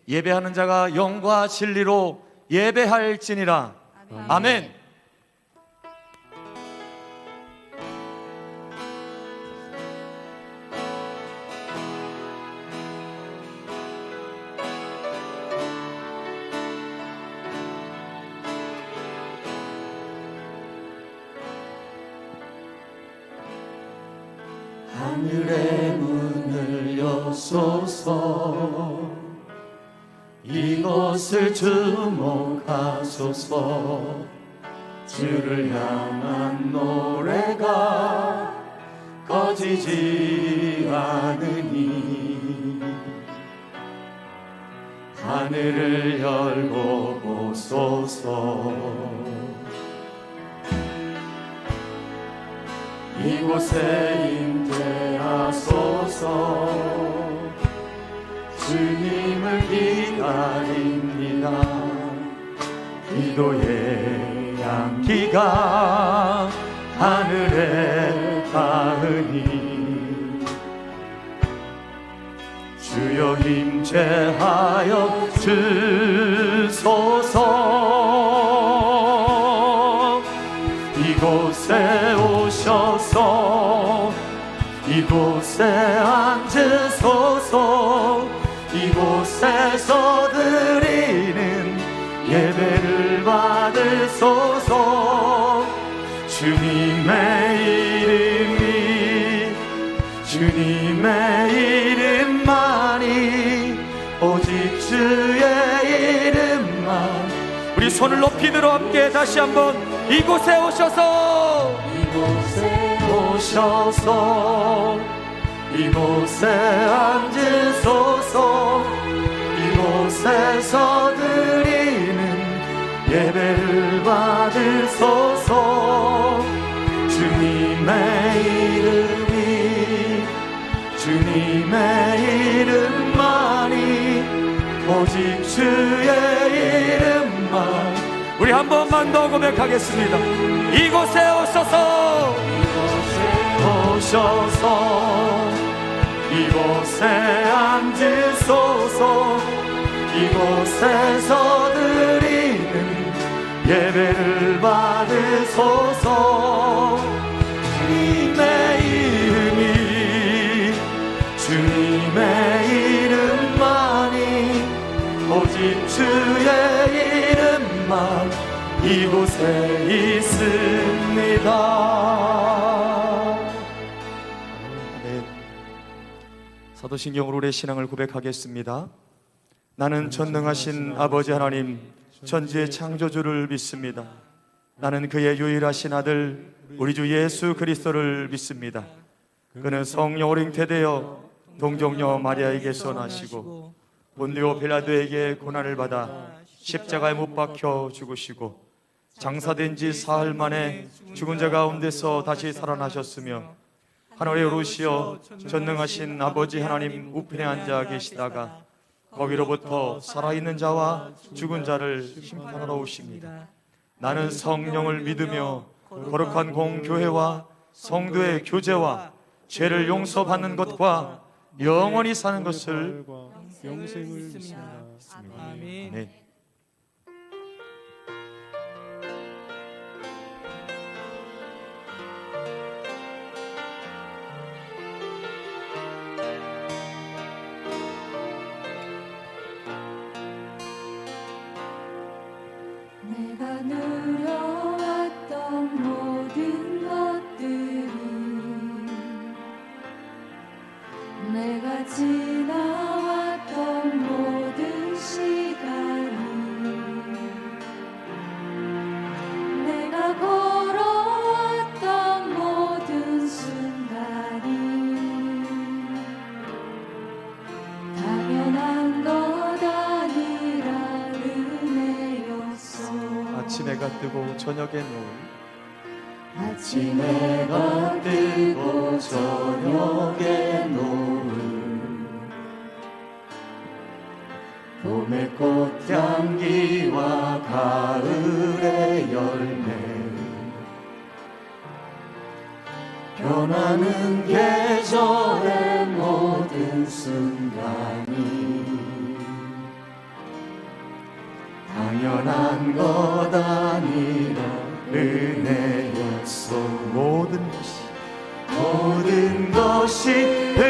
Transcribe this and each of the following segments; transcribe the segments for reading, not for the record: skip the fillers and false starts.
예배하는 자가 영과 진리로 예배할지니라. 아멘. 하늘의 문을 여소서, 이곳을 주목하소서. 주를 향한 노래가 꺼지지 않으니 하늘을 열고 보소서. 이곳에 임재하소서. 주님을 기다립니다. 기도의 향기가 하늘에 닿으니 주여 임재하여 주소서. 이곳에 오셔서 이곳에 앉으소서. 이곳에서 드리는 예배를 받으소서. 주님의 이름만이 오직 주의 이름만. 우리 손을 높이 들어 함께 다시 한번 이곳에 오셔서 이곳에 앉으소서. 이곳에서 드리는 예배를 받으소서. 주님의 이름만이 오직 주의 이름만. 우리 한 번만 더 고백하겠습니다. 이곳에 오셔서 이곳에 앉으소서. 이곳에서 드리는 예배를 받으소서. 주님의 이름만이 오직 주의 이름만 이곳에 있습니다. 사도신경으로 우리의 신앙을 고백하겠습니다. 나는 전능하신 아버지 하나님 천지의 창조주를 믿습니다. 나는 그의 유일하신 아들 우리 주 예수 그리스도를 믿습니다. 그는 성령으로 잉태되어 동정녀 마리아에게서 나시고 본디오 빌라도에게 고난을 받아 십자가에 못 박혀 죽으시고 장사된 지 사흘 만에 죽은 자 가운데서 다시 살아나셨으며 하늘에 오르시어 전능하신 아버지 하나님 우편에 앉아 계시다가 거기로부터 살아있는 자와 죽은 자를 심판하러 오십니다. 나는 성령을 믿으며 거룩한 공교회와 성도의 교제와 죄를 용서받는 것과 영원히 사는 것을 영생을 믿습니다. 아멘. 네. 내가 누려왔던 모든 것들이 내가 지나왔던 모든 시간이 내가 걸어왔던 모든 순간이 당연한 것 아니라 은혜였어. 아침에가 뜨고 저녁에 노을 아침에가 뜨고 저녁에 노을 봄의 꽃향기와 가을의 열매 변하는 계절의 모든 순간이 당연한 것 아니라 은혜였소. 모든 것이 은혜,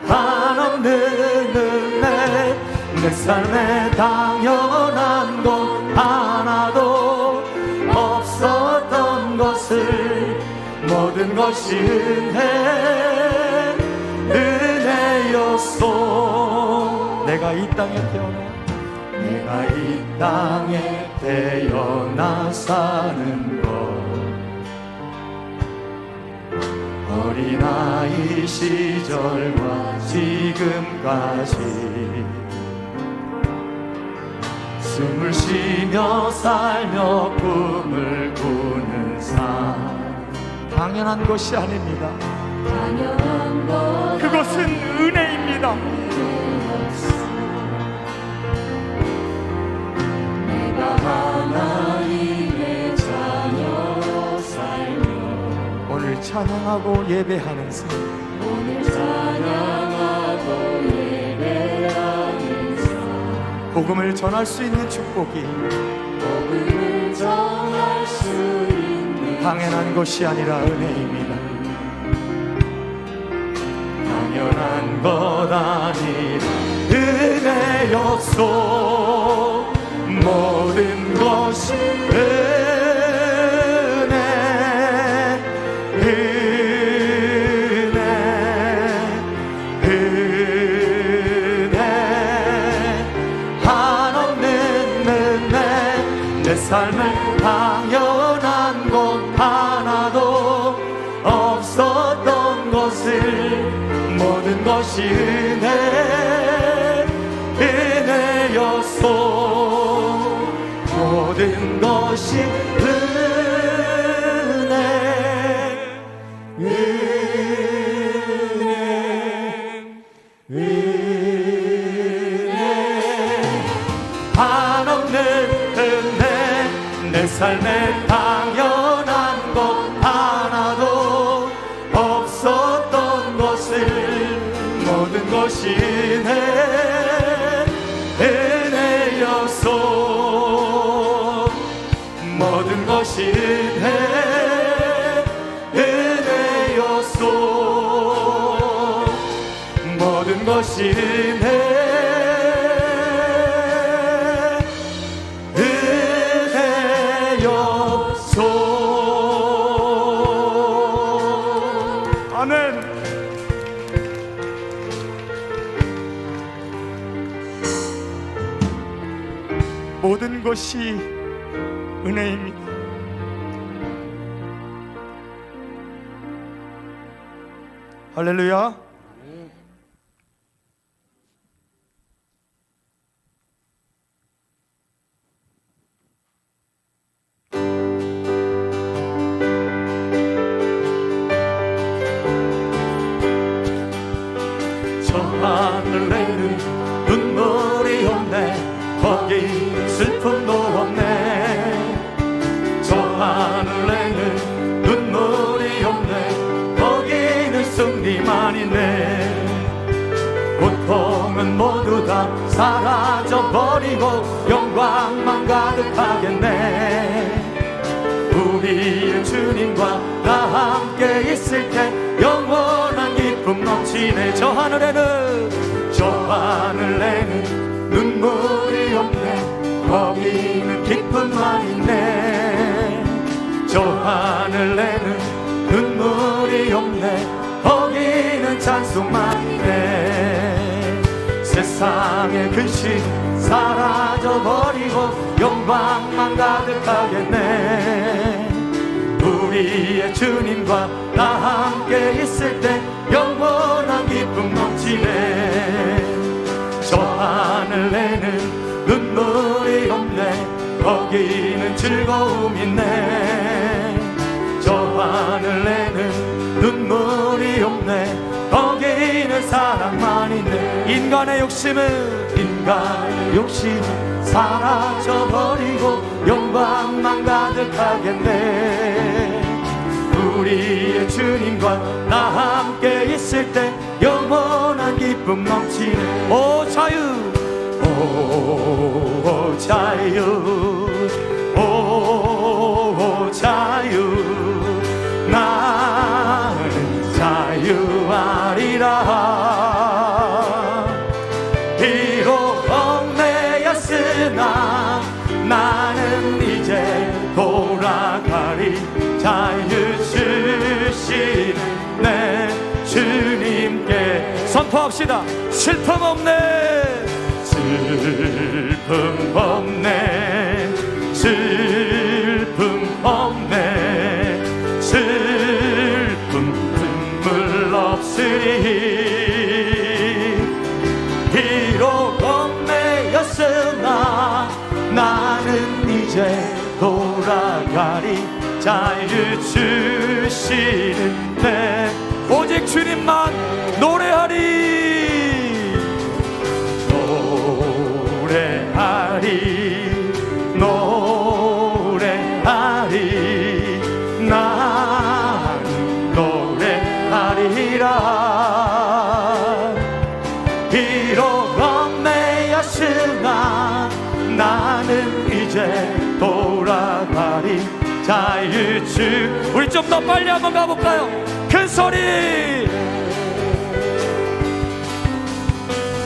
한없는 은혜. 내 삶에 당연한 것 하나도 없었던 것을 모든 것이 은혜였소. 내가 이 땅에 태어나 사는 것, 어린아이 시절과 지금까지 숨을 쉬며 살며 꿈을 꾸는 삶, 당연한 것이 아닙니다. 당연한 것 그것은 은혜입니다. 내가 하나님의 자녀로 살며 오늘 찬양하고 예배하는 삶, 오늘 찬양하고 예배하는 삶, 복음을 전할 수 있는 축복이 복음을 전할 수 있는 당연한 것이 아니라 은혜입니다. 당연한 것 아니라 은혜였소. 모든 것이 은혜, 한없는 은혜. 내 삶에 당연한 것 하나도 없었던 것을 모든 것이 은혜였소. 모든 것이 은혜, 한없는 은혜. 내 삶에 당연한 것 하나도 없었던 것을 모든 것이 은혜였소. 모든 것이 은혜였소. 모든 것이 은혜였소. 아멘. 모든 것이 은혜입니다. 할렐루야. 저 하늘에는 눈물이 없네. 거기 슬픔도 없네. 저 하늘에는 눈물이 없네. 거기는 승리만 있네. 고통은 모두 다 사라져버리고 영광만 가득하겠네. 우리의 주님과 다 함께 있을 때 영원한 기쁨 넘치네. 저 하늘에는 눈물이 없네. 거기는 기쁨만 있네. 저 하늘에는 눈물이 없네. 거기는 찬송만 있네. 세상의 근심 사라져버리고 영광만 가득하겠네. 우리의 주님과 다 함께 있을 때 영원한 기쁨 넘치네. 저 하늘에는 눈물이 없네. 거기는 즐거움 있네. 저 하늘에는 눈물이 없네. 거기는 사랑만 있네. 인간의 욕심은 사라져버리고 영광만 가득하겠네. 우리의 주님과 나 함께 있을 때 영원한 기쁨 넘치네. 오 자유, 오 자유, 오 자유, 나는 자유하리라. 비록 얽매였으나 나는 이제 돌아가리. 자유 주시는 내 주님께 선포합시다. 슬픔 없네, 슬픔 없네, 슬픔 없네, 슬픔 눈물 없으리. 비록 얽매였으나 나는 이제 돌아가리. 자유 주시는 내 오직 주님만 노래하리. 노래하리, 노래하리, 나는 노래하리라. 비록 얽매였으나 나는 이제 돌아가리. 자유 주 우리 좀 더 빨리 한번 가볼까요? 큰 소리.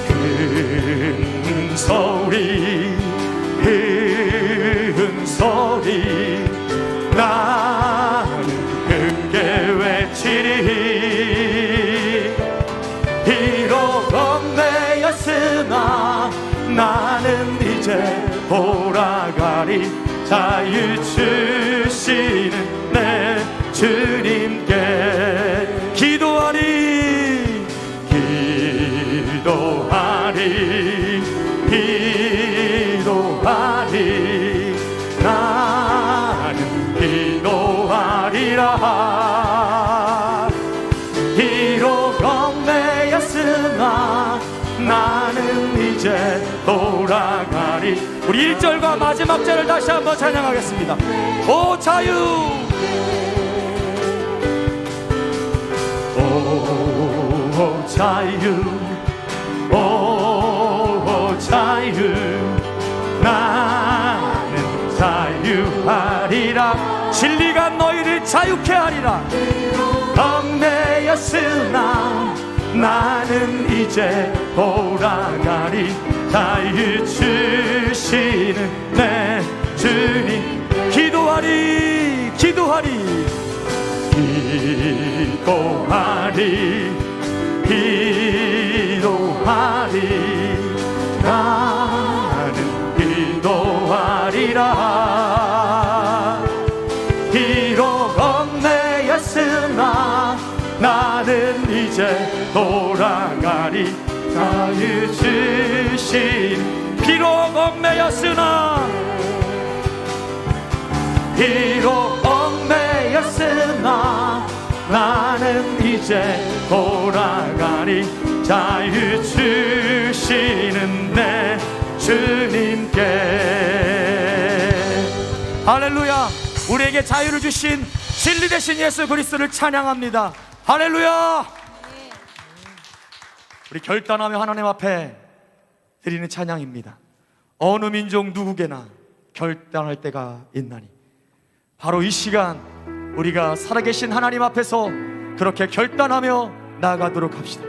큰 소리, 큰 소리, 나는 크게 외치리. 비록 얽매였으나 나는 이제 돌아가리. 자유 주시는 내 주님께 기도하리, 기도하리, 기도하리, 나는 기도하리라. 비록 얽매였으나 나는 이제 돌아가리. 우리 1절과 마지막 절을 다시 한번 찬양하겠습니다. 오 자유, 오 자유, 오 자유, 나는 자유하리라. 진리가 너희를 자유케 하리라. 얽매였으나 나는 이제 돌아가리. 자유 주시는 내 주님. 기도하리, 기도하리, 기도하리, 기도하리, 나는 기도하리라. 비록 얽매였으나 나는 이제 돌아가리. 자유 주신 비록 얽매였으나 비록 얽매였으나 나는 이제 돌아가리. 자유 주시는 내 주님께. 할렐루야. 우리에게 자유를 주신 진리 되신 예수 그리스도를 찬양합니다. 할렐루야. 우리 결단하며 하나님 앞에 드리는 찬양입니다. 어느 민족 누구게나 결단할 때가 있나니, 바로 이 시간 우리가 살아계신 하나님 앞에서 그렇게 결단하며 나아가도록 합시다.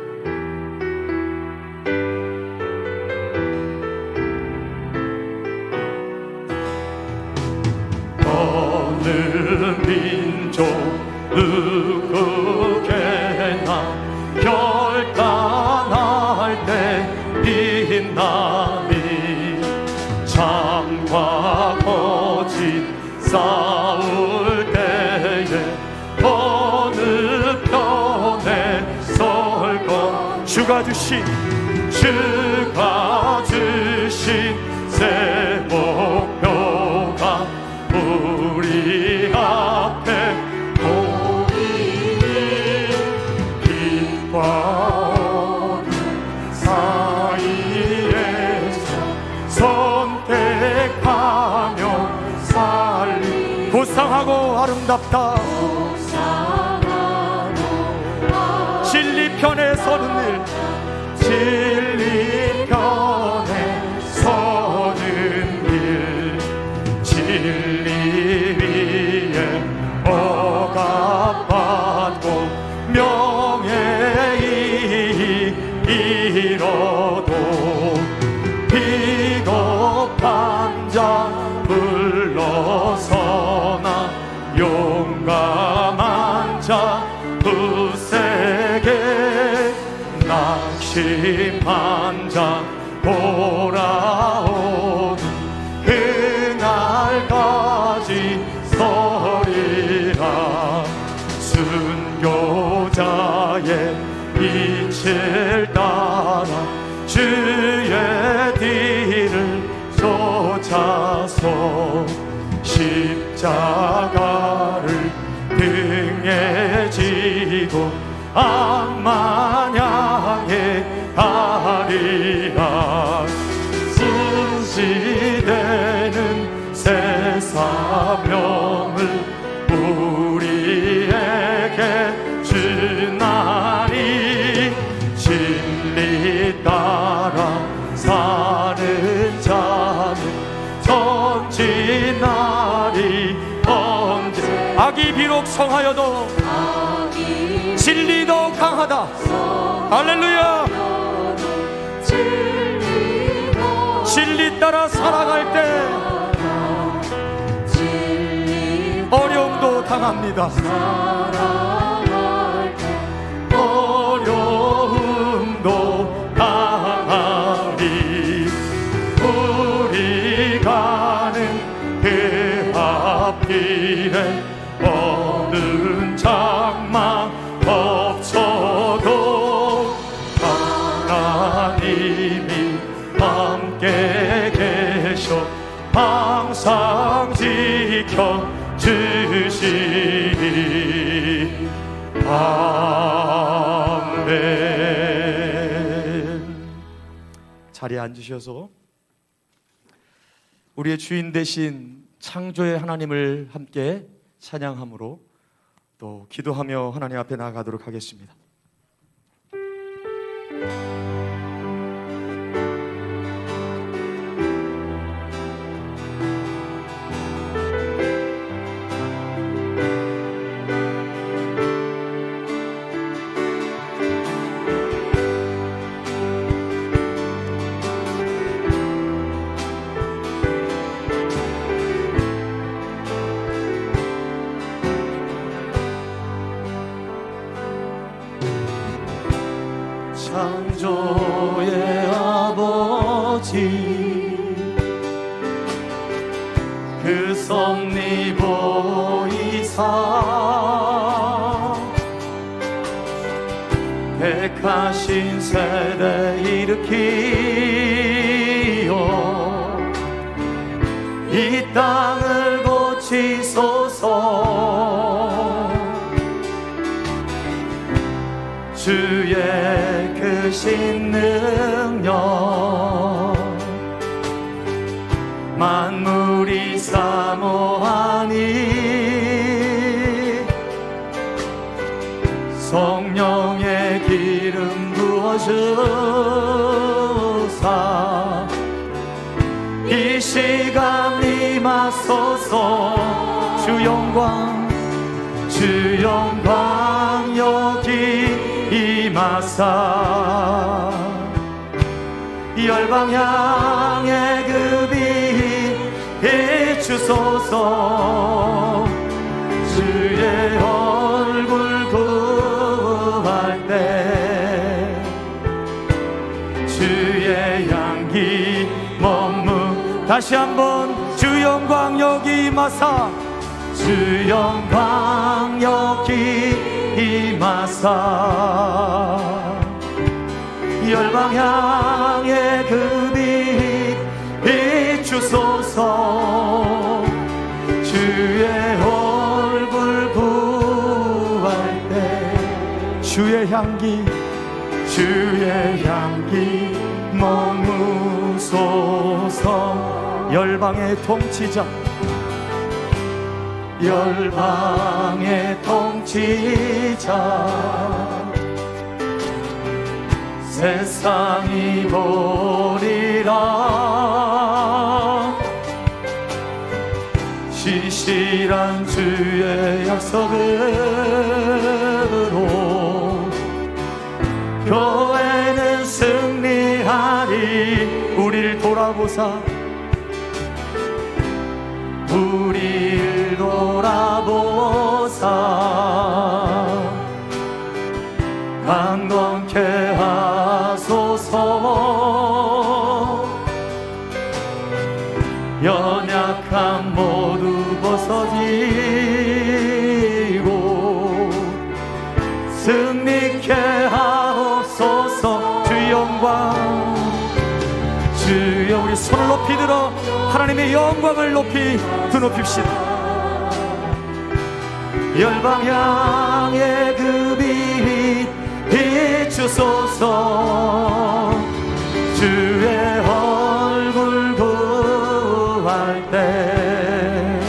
어느 민족 누구게나 결단할 때 있나니, 창과 거짓 싸울 때에 어느 편에 설건 주가 주신 새 목표가 우리 앞에 보이니, 빛과 어둠 사이에서 선택하며 살리. 고상하고 아름답다. 고상 편에 서는 일, 진리 편에 서는 일, 진리 위에 억압받고 명예이 잃어도 비겁한 자 불러서나 용감한 자 굳세게 낙심한 자 돌아오는 그날까지 서리라. 순교자의 빛을 따라 주의 뒤를 쫓아서 십자가를 등에 지고 암만 향해 가리라. 순시되는 새 사명을 우리에게 주나니 진리 따라 사는 자는 전진하리. 언제 악이 비록 성하여도 진리 더욱 강하다. 할렐루야. 진리 따라 살아갈 때 어려움도 당합니다. 어려움도 당하리. 우리 가는 그 앞길에 어두운 장막 덮쳐도 하나님이 함께 계셔 항상 지켜주시리. 아멘. 자리에 앉으셔서 우리의 주인 되신 창조의 하나님을 함께 찬양함으로 또 기도하며 하나님 앞에 나아가도록 하겠습니다. 창조의 아버지 그 섭리 보이사 택하신 세대 일으키어 이 땅을 고치소서. 주의 크신 능력 만물이 사모하니 성령의 기름 부어주사 이 시간 임하소서. 주 영광 여기 임하사 열방 향해 그 빛 비추소서. 주의 얼굴 구할 때 주의 향기 머무. 다시 한번 주 영광 여기 임하사 주 영광 여기 임하사 열방 향해 그 빛 비추소서. 주의 얼굴 구할 때 주의 향기 머무소서. 열방의 통치자 세상이 보리라. 시실한 주의 약속으로 교회는 승리하리. 우리를 돌아보사, 우리를 돌아보사 강건케 하소서. 연약함 모두 벗어지고 승리케 하옵소서. 주의 영광, 주여 우리 손을 높이 들어 하나님의 영광을 높이 드높입시다. 열방향의 그 빛 비추소서. 주의 얼굴 구할 때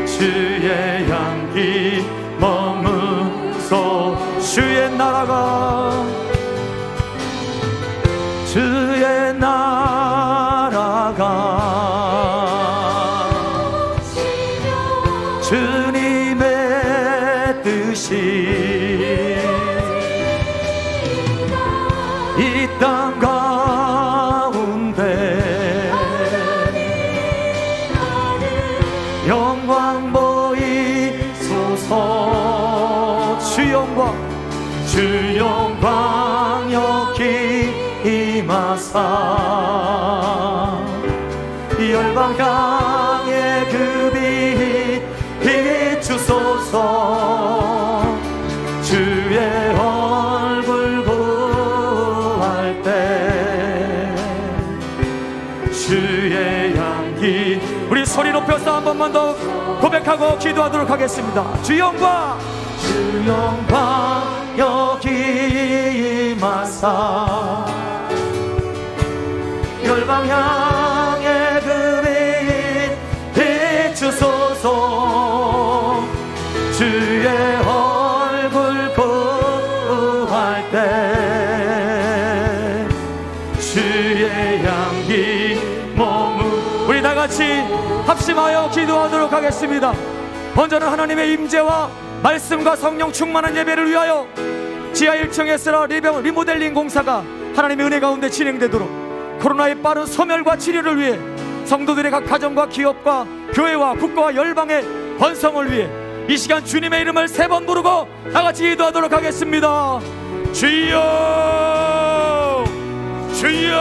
주의 향기 머무소. 주의 나라가, 주의 나라가 주님의 뜻이 이 땅 가운데 영광 보이소서. 주 영광, 주 영광 여기 임하사 열방향의 그 빛 비추소서. 주의 얼굴 구할 때 주의 향기. 우리 소리 높여서 한 번만 더 고백하고 기도하도록 하겠습니다. 주 영광, 주 영광 여기 임하사 열방향의 그 빛 비추소서. 주의 얼굴 구할 때 주의 향기 머무. 우리 다같이 합심하여 기도하도록 하겠습니다. 먼저는 하나님의 임재와 말씀과 성령 충만한 예배를 위하여 지하 1층 에스라 리모델링 공사가 하나님의 은혜 가운데 진행되도록 코로나의 빠른 소멸과 치료를 위해 성도들의 각 가정과 기업과 교회와 국가와 열방의 번성을 위해 이 시간 주님의 이름을 3번 부르고 다같이 기도하도록 하겠습니다. 주여, 주여,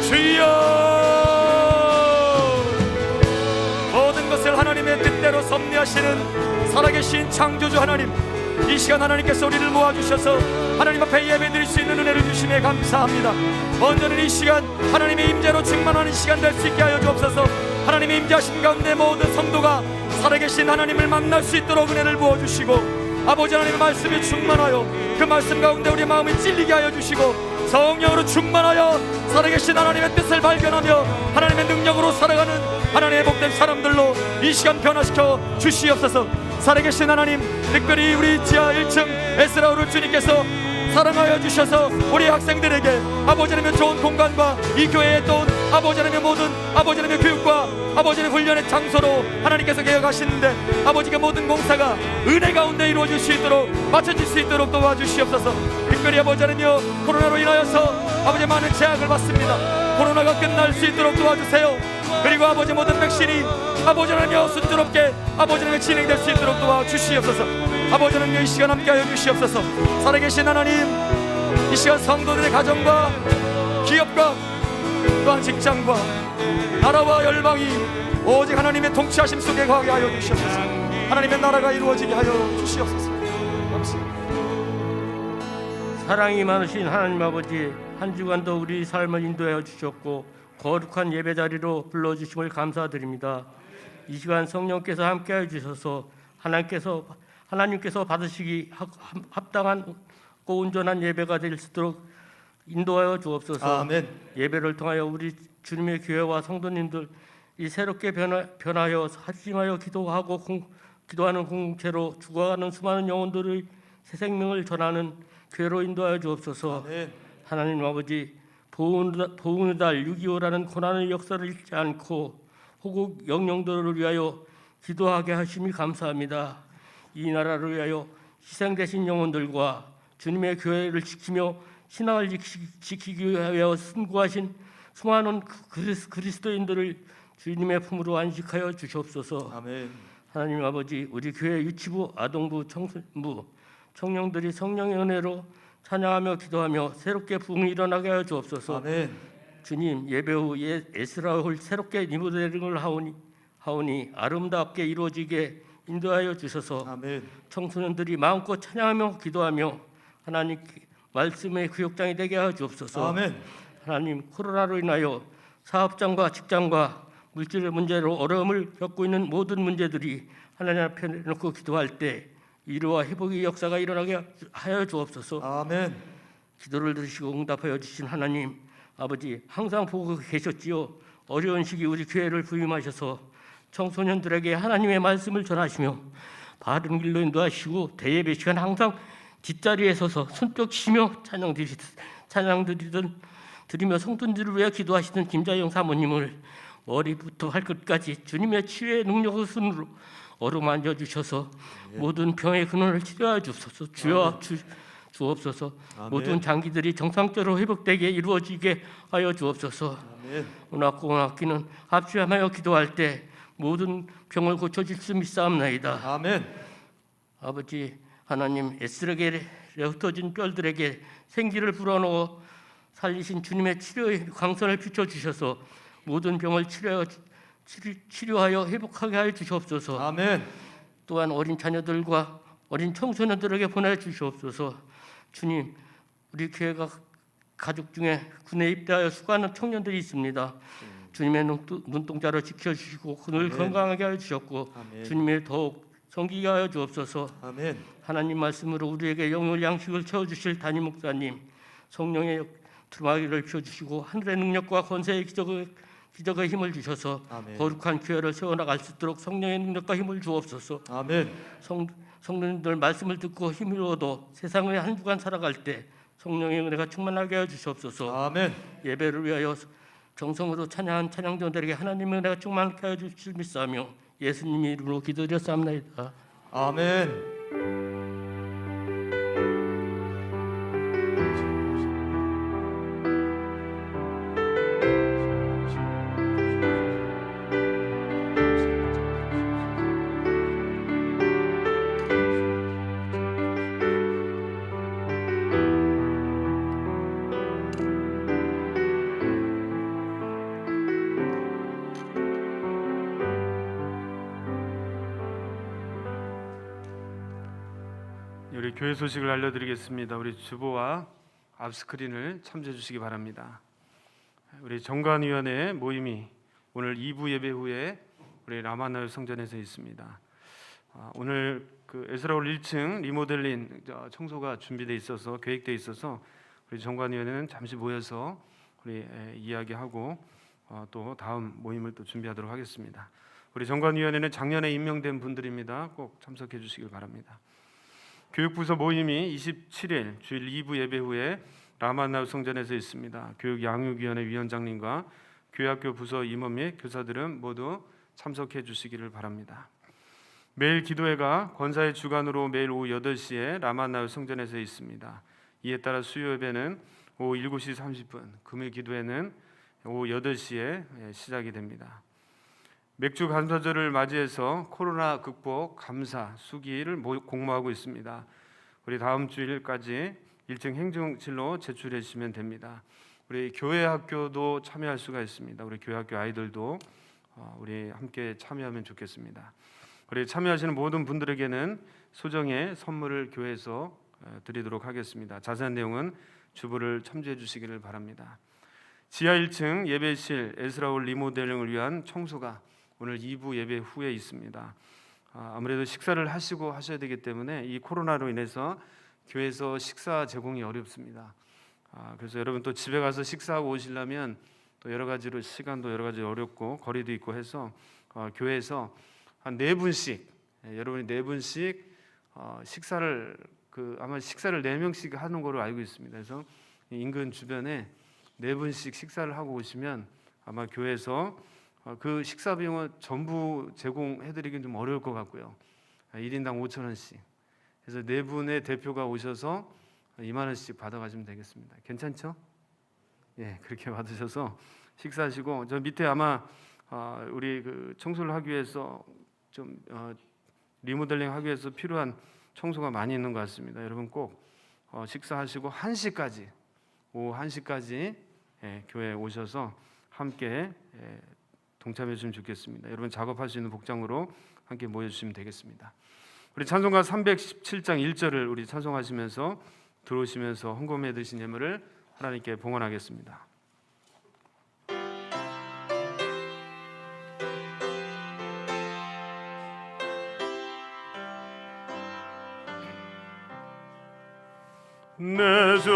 주여. 모든 것을 하나님의 뜻대로 섭리하시는 살아계신 창조주 하나님, 이 시간 하나님께서 우리를 모아주셔서 하나님 앞에 예배드릴 수 있는 은혜를 주심에 감사합니다. 먼저는 이 시간 하나님의 임재로 충만하는 시간 될 수 있게 하여 주옵소서. 하나님의 임재하신 가운데 모든 성도가 살아계신 하나님을 만날 수 있도록 은혜를 부어주시고, 아버지 하나님의 말씀이 충만하여 그 말씀 가운데 우리의 마음이 찔리게 하여 주시고, 성령으로 충만하여 살아계신 하나님의 뜻을 발견하며 하나님의 능력으로 살아가는 하나님의 복된 사람들로 이 시간 변화시켜 주시옵소서. 살아계신 하나님, 특별히 우리 지하 1층 에스라우를 주님께서 사랑하여 주셔서 우리 학생들에게 아버지 하나님의 좋은 공간과 이 교회에 또 아버지 하나님의 모든 아버지 하나님의 교육과 아버지 하나님의 훈련의 장소로 하나님께서 개혁하시는데, 아버지 그 모든 공사가 은혜 가운데 이루어질 수 있도록 맞춰질 수 있도록 도와주시옵소서. 특별히 아버지 하나님여, 코로나로 인하여서 아버지 많은 제약을 받습니다. 코로나가 끝날 수 있도록 도와주세요. 그리고 아버지 모든 백신이 아버지 하나님여 순조롭게 아버지 하나님의 진행될 수 있도록 도와주시옵소서. 아버지 하나님여, 이 시간 함께하여 주시옵소서. 살아계신 하나님, 이 시간 성도들의 가정과 기업과 또한 직장과 나라와 열방이 오직 하나님의 통치하심 속에 거하게 하여 주시옵소서. 하나님의 나라가 이루어지게 하여 주시옵소서. 감사합니다. 사랑이 많으신 하나님 아버지, 한 주간도 우리 삶을 인도하여 주셨고 거룩한 예배자리로 불러주심을 감사드립니다. 이 시간 성령께서 함께하여 주셔서 하나님께서 받으시기 합당한 온전한 예배가 될 수 있도록 인도하여 주옵소서. 아멘. 예배를 통하여 우리 주님의 교회와 성도님들 이 새롭게 변하여 합심하여 기도하는 공동체로 죽어가는 수많은 영혼들의 새 생명을 전하는 교회로 인도하여 주옵소서. 아멘. 하나님 아버지, 보훈의 달 6.25라는 고난의 역사를 잊지 않고 호국 영령도를 위하여 기도하게 하심이 감사합니다. 이 나라를 위하여 희생되신 영혼들과 주님의 교회를 지키며 신앙을 지키기 위하여 순구하신 수많은 그리스도인들을 주님의 품으로 안식하여 주시옵소서. 아멘. 하나님 아버지, 우리 교회 유치부, 아동부, 청소년부, 청년들이 성령의 은혜로 찬양하며 기도하며 새롭게 부흥이 일어나게 하여 주옵소서. 아멘. 주님, 예배 후 에스라홀 새롭게 리모델링을 하오니 아름답게 이루어지게 인도하여 주셔서 아멘. 청소년들이 마음껏 찬양하며 기도하며 하나님 말씀의 구역장이 되게 하여 주옵소서. 아멘. 하나님, 코로나로 인하여 사업장과 직장과 물질의 문제로 어려움을 겪고 있는 모든 문제들이 하나님 앞에 놓고 기도할 때 위로와 회복의 역사가 일어나게 하여 주옵소서. 아멘. 기도를 들으시고 응답하여 주신 하나님 아버지, 항상 보고 계셨지요. 어려운 시기 우리 교회를 부임하셔서 청소년들에게 하나님의 말씀을 전하시며 바른 길로 인도하시고 대예배 시간 항상 뒷자리에 서서 손뼉 치며 찬양 드리며 성도들을 위해 기도하시던 김자영 사모님을 머리부터 발끝까지 주님의 치유의 능력의 손으로 어루만져 주셔서 모든 병의 근원을 치료하여 주옵소서. 주옵소서. 아멘. 모든 장기들이 정상적으로 회복되게 이루어지게 하여 주옵소서. 아멘. 오늘 학기는 합주하며 기도할 때 모든 병을 고쳐줄 수 믿사옵나이다. 아멘. 아버지 하나님, 에스겔에 흩어진 뼈들에게 생기를 불어넣어 살리신 주님의 치료의 광선을 비춰주셔서 모든 병을 치료하여 회복하게 하여 주시옵소서. 아멘. 또한 어린 자녀들과 어린 청소년들에게 보내주시옵소서. 주님, 우리 교회가 가족 중에 군에 입대하여 수고하는 청년들이 있습니다. 주님의 눈동자로 지켜주시고 늘 아멘. 건강하게 하여 주셨고 아멘. 주님의 더욱 섬기게 하여 주옵소서. 아멘. 하나님 말씀으로 우리에게 영을 양식을 채워주실 담임 목사님, 성령의 두루마기를 펴주시고 하늘의 능력과 권세의 기적의 힘을 주셔서 아멘. 거룩한 교회를 세워나갈 수 있도록 성령의 능력과 힘을 주옵소서. 아멘. 성도님들 말씀을 듣고 힘을 얻어 세상의 한 주간 살아갈 때 성령의 은혜가 충만하게 하여 주시옵소서. 아멘. 예배를 위하여 정성으로 찬양한 찬양자들에게 하나님의 은혜가 충만하게 하여 주실 믿사며 예수님 이름으로 기도드렸사옵나이다. 아멘. 우리 교회 소식을 알려드리겠습니다. 우리 주보와 앞스크린을 참조해 주시기 바랍니다. 우리 정관위원회 모임이 오늘 2부 예배 후에 우리 라마나요 성전에서 있습니다. 오늘 그 에스라홀 1층 리모델링 청소가 준비돼 있어서 계획돼 있어서 우리 정관위원회는 잠시 모여서 우리 이야기하고 또 다음 모임을 또 준비하도록 하겠습니다. 우리 정관위원회는 작년에 임명된 분들입니다. 꼭 참석해 주시길 바랍니다. 교육부서 모임이 27일 주일 2부 예배 후에 라마나우 성전에서 있습니다. 교육양육위원회 위원장님과 교회학교 부서 임원 및 교사들은 모두 참석해 주시기를 바랍니다. 매일 기도회가 권사의 주관으로 매일 오후 8시에 라마나우 성전에서 있습니다. 이에 따라 수요 예배는 오후 7시 30분, 금요 기도회는 오후 8시에 시작이 됩니다. 맥주 감사절을 맞이해서 코로나 극복 감사 수기를 공모하고 있습니다. 우리 다음 주일까지 1층 행정실로 제출해 주시면 됩니다. 우리 교회 학교도 참여할 수가 있습니다. 우리 교회 학교 아이들도 우리 함께 참여하면 좋겠습니다. 우리 참여하시는 모든 분들에게는 소정의 선물을 교회에서 드리도록 하겠습니다. 자세한 내용은 주보를 참조해 주시기를 바랍니다. 지하 1층 예배실 에스라홀 리모델링을 위한 청소가 오늘 2부 예배 후에 있습니다. 아무래도 식사를 하시고 하셔야 되기 때문에 이 코로나로 인해서 교회에서 식사 제공이 어렵습니다. 그래서 여러분 또 집에 가서 식사하고 오시려면 또 여러 가지로 시간도 여러 가지 어렵고 거리도 있고 해서 교회에서 한 4분씩 여러분이 4분씩 식사를 아마 식사를 4명씩 하는 걸로 알고 있습니다. 그래서 인근 주변에 4분씩 식사를 하고 오시면 아마 교회에서 그 식사 비용을 전부 제공해드리긴 좀 어려울 것 같고요. 1인당 5,000원씩. 그래서 4분의 대표가 오셔서 2만 원씩 받아가시면 되겠습니다. 괜찮죠? 예, 그렇게 받으셔서 식사하시고 저 밑에 아마 우리 그 청소를 하기 위해서 좀 리모델링 하기 위해서 필요한 청소가 많이 있는 것 같습니다. 여러분 꼭 식사하시고 1시까지 오후 1시까지 교회에 오셔서 함께 동참해 주시면 좋겠습니다. 여러분 작업할 수 있는 복장으로 함께 모여주시면 되겠습니다. 우리 찬송가 317장 1절을 우리 찬송하시면서 들어오시면서 헌금해 드신 예물을 하나님께 봉헌하겠습니다. 내 주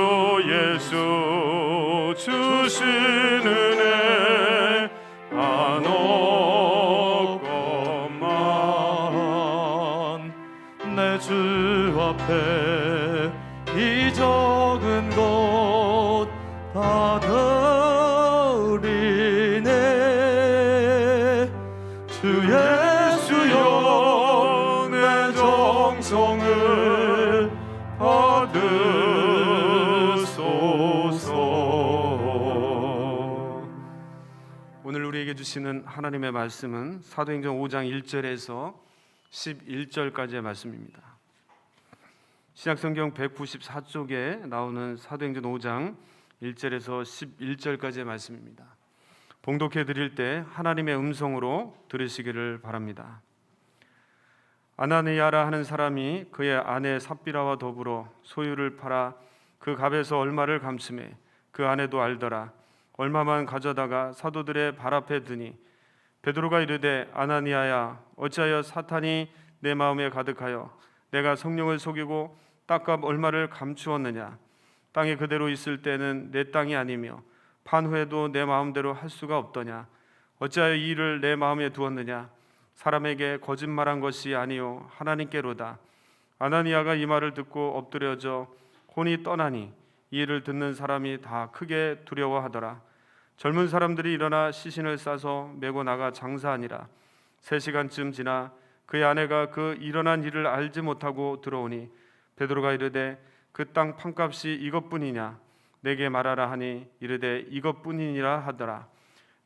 예수 주신 은혜 한없건만 내 주 앞에 이 적은 것 받으리네. 주 예수여 내 정성을 받으소서. 오늘 우리에게 주시는 하나님의 말씀은 사도행전 5장 1절에서 11절까지의 말씀입니다. 신약성경 194쪽에 나오는 사도행전 5장 1절에서 11절까지의 말씀입니다. 봉독해 드릴 때 하나님의 음성으로 들으시기를 바랍니다. 아나니아라 하는 사람이 그의 아내 삽비라와 더불어 소유를 팔아 그 값에서 얼마를 감춤해 그 아내도 알더라. 얼마만 가져다가 사도들의 발 앞에 드니 베드로가 이르되 아나니아야 어찌하여 사탄이 내 마음에 가득하여 내가 성령을 속이고 땅값 얼마를 감추었느냐. 땅이 그대로 있을 때는 내 땅이 아니며 판 후에도 내 마음대로 할 수가 없더냐. 어찌하여 이 일을 내 마음에 두었느냐. 사람에게 거짓말한 것이 아니요 하나님께로다. 아나니아가 이 말을 듣고 엎드려져 혼이 떠나니 이 일을 듣는 사람이 다 크게 두려워하더라. 젊은 사람들이 일어나 시신을 싸서 메고 나가 장사하니라. 3시간쯤 지나 그의 아내가 그 일어난 일을 알지 못하고 들어오니 베드로가 이르되 그 땅 판값이 이것뿐이냐. 내게 말하라 하니 이르되 이것뿐이니라 하더라.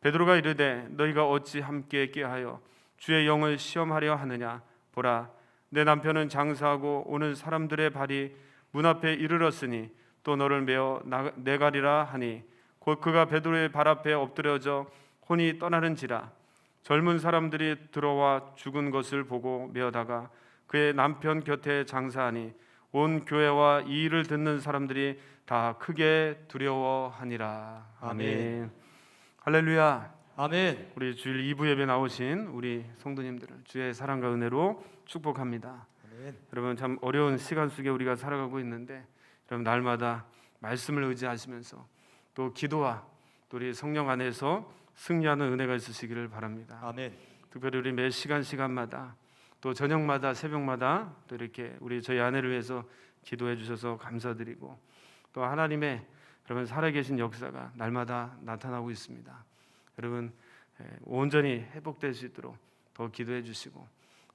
베드로가 이르되 너희가 어찌 함께 꾀하여 주의 영을 시험하려 하느냐. 보라 내 남편은 장사하고 오는 사람들의 발이 문 앞에 이르렀으니 또 너를 메어 내가리라 하니 곧 그가 베드로의 발 앞에 엎드려져 혼이 떠나는지라. 젊은 사람들이 들어와 죽은 것을 보고 메어다가 그의 남편 곁에 장사하니 온 교회와 이 일을 듣는 사람들이 다 크게 두려워하니라. 아멘. 할렐루야. 아멘. 우리 주일 2부 예배 나오신 우리 성도님들을 주의 사랑과 은혜로 축복합니다. 아멘. 여러분 참 어려운 시간 속에 우리가 살아가고 있는데 여러분 날마다 말씀을 의지하시면서 또 기도와 또 우리 성령 안에서 승리하는 은혜가 있으시기를 바랍니다. 아멘. 특별히 우리 매 시간마다 또 저녁마다 새벽마다 또 이렇게 우리 저희 아내를 위해서 기도해 주셔서 감사드리고 또 하나님의 여러분 살아계신 역사가 날마다 나타나고 있습니다. 여러분 온전히 회복될 수 있도록 더 기도해 주시고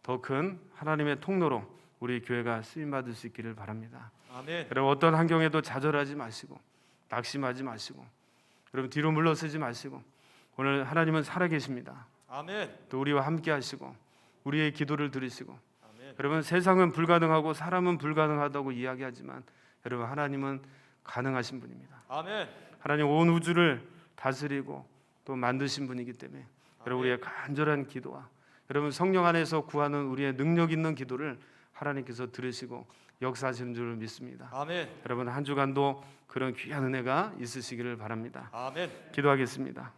더 큰 하나님의 통로로 우리 교회가 쓰임 받을 수 있기를 바랍니다. 아멘. 여러분 어떤 환경에도 좌절하지 마시고 낙심하지 마시고 여러분 뒤로 물러서지 마시고 오늘 하나님은 살아계십니다. 아멘. 또 우리와 함께 하시고 우리의 기도를 들으시고 아멘. 여러분 세상은 불가능하고 사람은 불가능하다고 이야기하지만 여러분 하나님은 가능하신 분입니다. 아멘. 하나님 온 우주를 다스리고 또 만드신 분이기 때문에 여러분 우리의 간절한 기도와 여러분 성령 안에서 구하는 우리의 능력 있는 기도를 하나님께서 들으시고 역사하시는 줄 믿습니다. 아멘. 여러분 한 주간도 그런 귀한 은혜가 있으시기를 바랍니다. 아멘. 기도하겠습니다.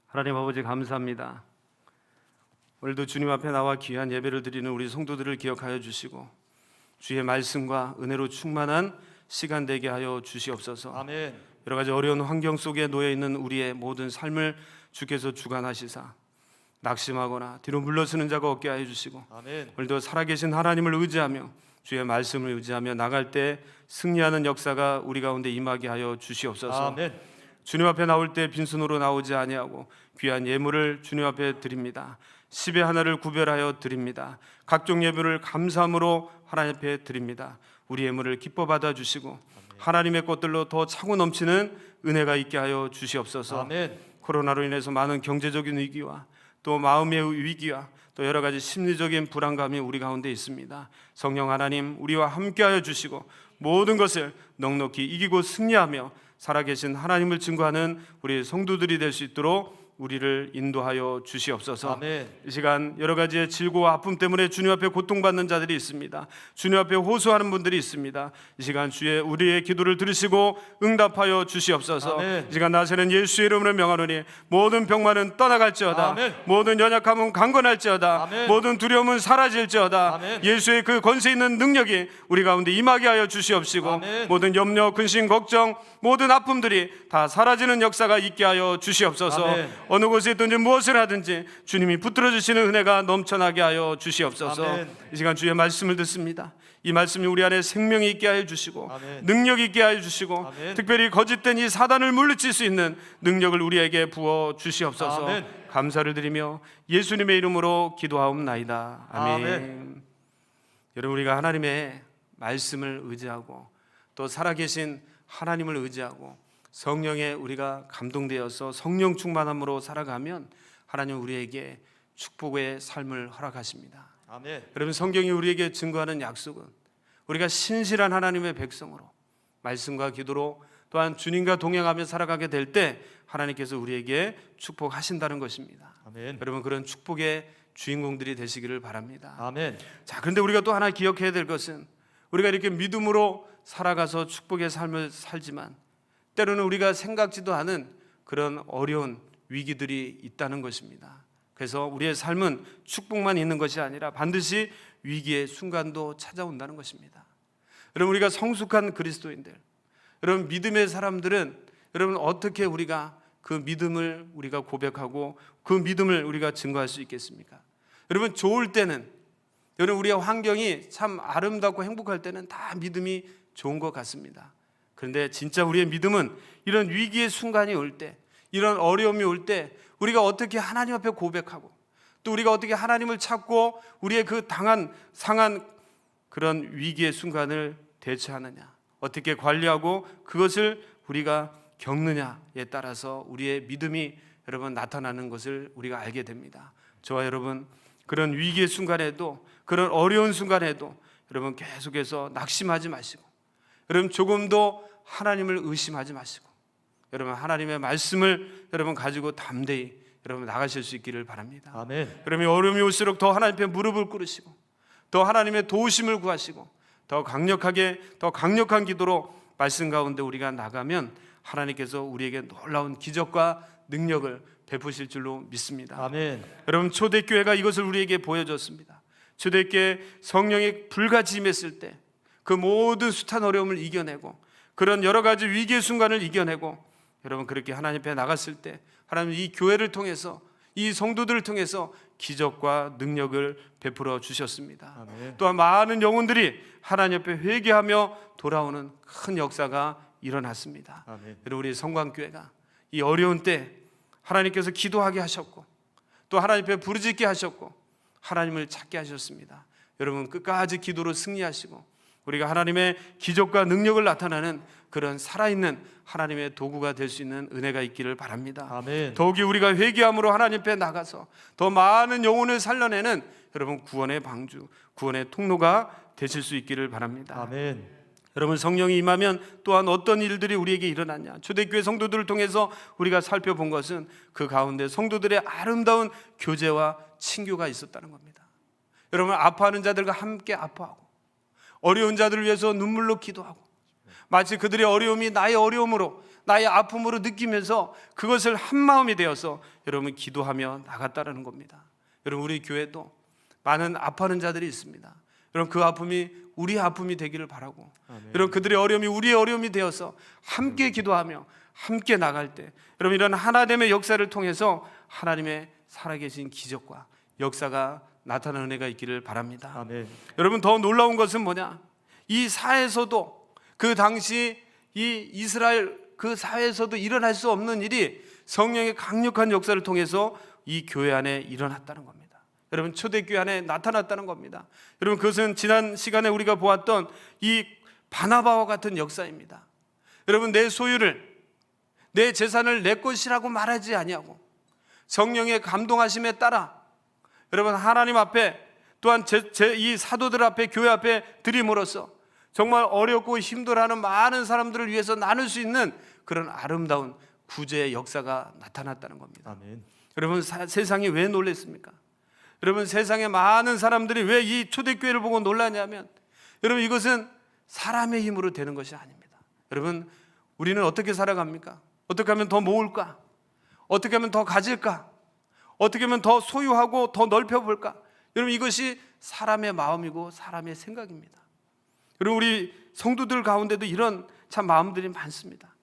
하나님 아버지 감사합니다. 오늘도 주님 앞에 나와 귀한 예배를 드리는 우리 성도들을 기억하여 주시고 주의 말씀과 은혜로 충만한 시간 되게 하여 주시옵소서. 아멘. 여러 가지 어려운 환경 속에 놓여 있는 우리의 모든 삶을 주께서 주관하시사 낙심하거나 뒤로 물러서는 자가 없게 하여 주시고 아멘. 오늘도 살아계신 하나님을 의지하며 주의 말씀을 의지하며 나갈 때 승리하는 역사가 우리 가운데 임하게 하여 주시옵소서. 아멘. 주님 앞에 나올 때 빈손으로 나오지 아니하고 귀한 예물을 주님 앞에 드립니다. 10의 하나를 구별하여 드립니다. 각종 예물을 감사함으로 하나님 앞에 드립니다. 우리 예물을 기뻐 받아 주시고 하나님의 것들로 더 차고 넘치는 은혜가 있게 하여 주시옵소서. 아멘. 코로나로 인해서 많은 경제적인 위기와 또 마음의 위기와 또 여러 가지 심리적인 불안감이 우리 가운데 있습니다. 성령 하나님 우리와 함께하여 주시고 모든 것을 넉넉히 이기고 승리하며 살아계신 하나님을 증거하는 우리 성도들이 될 수 있도록 우리를 인도하여 주시옵소서. 아멘. 이 시간 여러 가지의 질고와 아픔 때문에 주님 앞에 고통받는 자들이 있습니다. 주님 앞에 호소하는 분들이 있습니다. 이 시간 주의 우리의 기도를 들으시고 응답하여 주시옵소서. 아멘. 이 시간 나세는 예수의 이름으로 명하노니 모든 병만은 떠나갈지어다. 아멘. 모든 연약함은 강건할지어다. 아멘. 모든 두려움은 사라질지어다. 아멘. 예수의 그 권세 있는 능력이 우리 가운데 임하게 하여 주시옵시고 아멘. 모든 염려, 근심, 걱정, 모든 아픔들이 다 사라지는 역사가 있게 하여 주시옵소서. 아멘. 어느 곳에 있든지 무엇을 하든지 주님이 붙들어 주시는 은혜가 넘쳐나게 하여 주시옵소서. 아멘. 이 시간 주의 말씀을 듣습니다. 이 말씀이 우리 안에 생명이 있게 하여 주시고 아멘. 능력이 있게 하여 주시고 아멘. 특별히 거짓된 이 사단을 물리칠 수 있는 능력을 우리에게 부어 주시옵소서. 아멘. 감사를 드리며 예수님의 이름으로 기도하옵나이다. 아멘. 아멘. 여러분 우리가 하나님의 말씀을 의지하고 또 살아계신 하나님을 의지하고 성령에 우리가 감동되어서 성령 충만함으로 살아가면 하나님 우리에게 축복의 삶을 허락하십니다. 아멘. 여러분 성경이 우리에게 증거하는 약속은 우리가 신실한 하나님의 백성으로 말씀과 기도로 또한 주님과 동행하며 살아가게 될 때 하나님께서 우리에게 축복하신다는 것입니다. 아멘. 여러분 그런 축복의 주인공들이 되시기를 바랍니다. 아멘. 자, 그런데 우리가 또 하나 기억해야 될 것은 우리가 이렇게 믿음으로 살아가서 축복의 삶을 살지만 때로는 우리가 생각지도 않은 그런 어려운 위기들이 있다는 것입니다. 그래서 우리의 삶은 축복만 있는 것이 아니라 반드시 위기의 순간도 찾아온다는 것입니다. 여러분 우리가 성숙한 그리스도인들, 여러분 믿음의 사람들은 여러분 어떻게 우리가 그 믿음을 우리가 고백하고 그 믿음을 우리가 증거할 수 있겠습니까? 여러분 좋을 때는 여러분 우리의 환경이 참 아름답고 행복할 때는 다 믿음이 좋은 것 같습니다. 그런데 진짜 우리의 믿음은 이런 위기의 순간이 올 때, 이런 어려움이 올 때 우리가 어떻게 하나님 앞에 고백하고 또 우리가 어떻게 하나님을 찾고 우리의 그 상한 그런 위기의 순간을 대처하느냐, 어떻게 관리하고 그것을 우리가 겪느냐에 따라서 우리의 믿음이 여러분 나타나는 것을 우리가 알게 됩니다. 저와 여러분 그런 위기의 순간에도 그런 어려운 순간에도 여러분 계속해서 낙심하지 마시고 여러분 조금도 하나님을 의심하지 마시고 여러분 하나님의 말씀을 여러분 가지고 담대히 여러분 나가실 수 있기를 바랍니다. 아멘. 그러면 어려움이 올수록 더 하나님 앞에 무릎을 꿇으시고 더 하나님의 도우심을 구하시고 더 강력한 기도로 말씀 가운데 우리가 나가면 하나님께서 우리에게 놀라운 기적과 능력을 베푸실 줄로 믿습니다. 아멘. 여러분 초대교회가 이것을 우리에게 보여줬습니다. 초대교회 성령이 불같이 임했을 때 그 모든 숱한 어려움을 이겨내고 그런 여러 가지 위기의 순간을 이겨내고 여러분 그렇게 하나님 앞에 나갔을 때 하나님 이 교회를 통해서 이 성도들을 통해서 기적과 능력을 베풀어 주셨습니다. 아멘. 또한 많은 영혼들이 하나님 앞에 회개하며 돌아오는 큰 역사가 일어났습니다. 아멘. 여러분 우리 성광교회가 이 어려운 때 하나님께서 기도하게 하셨고 또 하나님 앞에 부르짖게 하셨고 하나님을 찾게 하셨습니다. 여러분 끝까지 기도로 승리하시고 우리가 하나님의 기적과 능력을 나타나는 그런 살아있는 하나님의 도구가 될 수 있는 은혜가 있기를 바랍니다. 아멘. 더욱이 우리가 회개함으로 하나님 앞에 나가서 더 많은 영혼을 살려내는 여러분 구원의 방주, 구원의 통로가 되실 수 있기를 바랍니다. 아멘. 여러분 성령이 임하면 또한 어떤 일들이 우리에게 일어났냐, 초대교회 성도들을 통해서 우리가 살펴본 것은 그 가운데 성도들의 아름다운 교제와 친교가 있었다는 겁니다. 여러분 아파하는 자들과 함께 아파하고 어려운 자들을 위해서 눈물로 기도하고 마치 그들의 어려움이 나의 어려움으로 나의 아픔으로 느끼면서 그것을 한 마음이 되어서 여러분 기도하며 나갔다는 겁니다. 여러분 우리 교회도 많은 아파하는 자들이 있습니다. 여러분 그 아픔이 우리의 아픔이 되기를 바라고 여러분 그들의 어려움이 우리의 어려움이 되어서 함께 기도하며 함께 나갈 때 여러분 이런 하나님의 역사를 통해서 하나님의 살아계신 기적과 역사가 나타나는 은혜가 있기를 바랍니다. 아멘. 여러분, 더 놀라운 것은 뭐냐? 이 사회에서도, 그 당시 이 이스라엘 그 사회에서도 일어날 수 없는 일이 성령의 강력한 역사를 통해서 이 교회 안에 일어났다는 겁니다. 여러분, 초대교회 안에 나타났다는 겁니다. 여러분, 그것은 지난 시간에 우리가 보았던 이 바나바와 같은 역사입니다. 여러분, 내 소유를, 내 재산을 내 것이라고 말하지 아니하고 성령의 감동하심에 따라 여러분, 하나님 앞에, 또한 이 사도들 앞에, 교회 앞에 드림으로써 정말 어렵고 힘들어하는 많은 사람들을 위해서 나눌 수 있는 그런 아름다운 구제의 역사가 나타났다는 겁니다. 아멘. 여러분, 세상이 왜 놀랐습니까? 여러분, 세상의 많은 사람들이 왜 이 초대교회를 보고 놀라냐면, 여러분, 이것은 사람의 힘으로 되는 것이 아닙니다. 여러분, 우리는 어떻게 살아갑니까? 어떻게 하면 더 모을까? 어떻게 하면 더 가질까? 어떻게 하면 더 소유하고 더 넓혀볼까? 여러분, 이것이 사람의 마음이고 사람의 생각입니다. 여러분, 우리 성도들 가운데도 이런 참 마음들이 많습니다.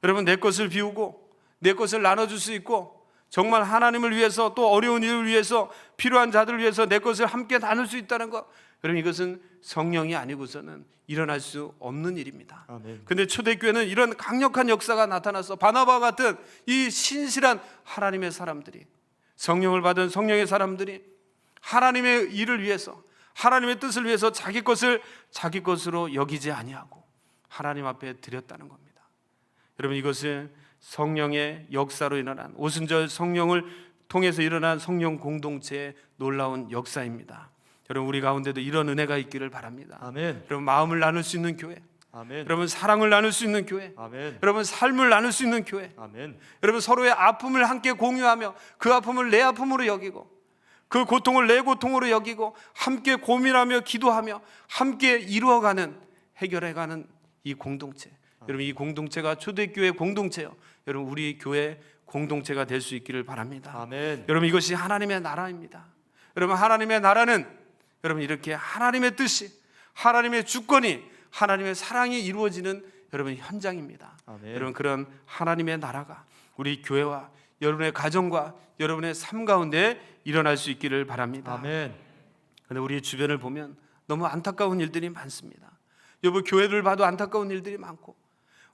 여러분, 내 것을 비우고 내 것을 나눠줄 수 있고, 정말 하나님을 위해서, 또 어려운 일을 위해서, 필요한 자들을 위해서 내 것을 함께 나눌 수 있다는 것, 여러분, 이것은 성령이 아니고서는 일어날 수 없는 일입니다. 아멘. 근데 초대교회는 이런 강력한 역사가 나타나서 바나바와 같은 이 신실한 하나님의 사람들이, 성령을 받은 성령의 사람들이 하나님의 일을 위해서, 하나님의 뜻을 위해서 자기 것을 자기 것으로 여기지 아니하고 하나님 앞에 드렸다는 겁니다. 여러분, 이것은 성령의 역사로 일어난, 오순절 성령을 통해서 일어난 성령 공동체의 놀라운 역사입니다. 여러분, 우리 가운데도 이런 은혜가 있기를 바랍니다. 아멘. 여러분, 마음을 나눌 수 있는 교회, 아멘. 여러분, 사랑을 나눌 수 있는 교회, 아멘. 여러분, 삶을 나눌 수 있는 교회, 아멘. 여러분, 서로의 아픔을 함께 공유하며 그 아픔을 내 아픔으로 여기고 그 고통을 내 고통으로 여기고 함께 고민하며 기도하며 함께 이루어가는, 해결해가는 이 공동체, 여러분, 이 공동체가 초대교회 공동체요, 여러분, 우리 교회 공동체가 될 수 있기를 바랍니다. 아멘. 여러분, 이것이 하나님의 나라입니다. 여러분, 하나님의 나라는 여러분, 이렇게 하나님의 뜻이, 하나님의 주권이, 하나님의 사랑이 이루어지는 여러분 현장입니다. 아멘. 여러분, 그런 하나님의 나라가 우리 교회와 여러분의 가정과 여러분의 삶 가운데 일어날 수 있기를 바랍니다. 아멘. 그런데 우리 주변을 보면 너무 안타까운 일들이 많습니다. 여러분, 교회를 봐도 안타까운 일들이 많고,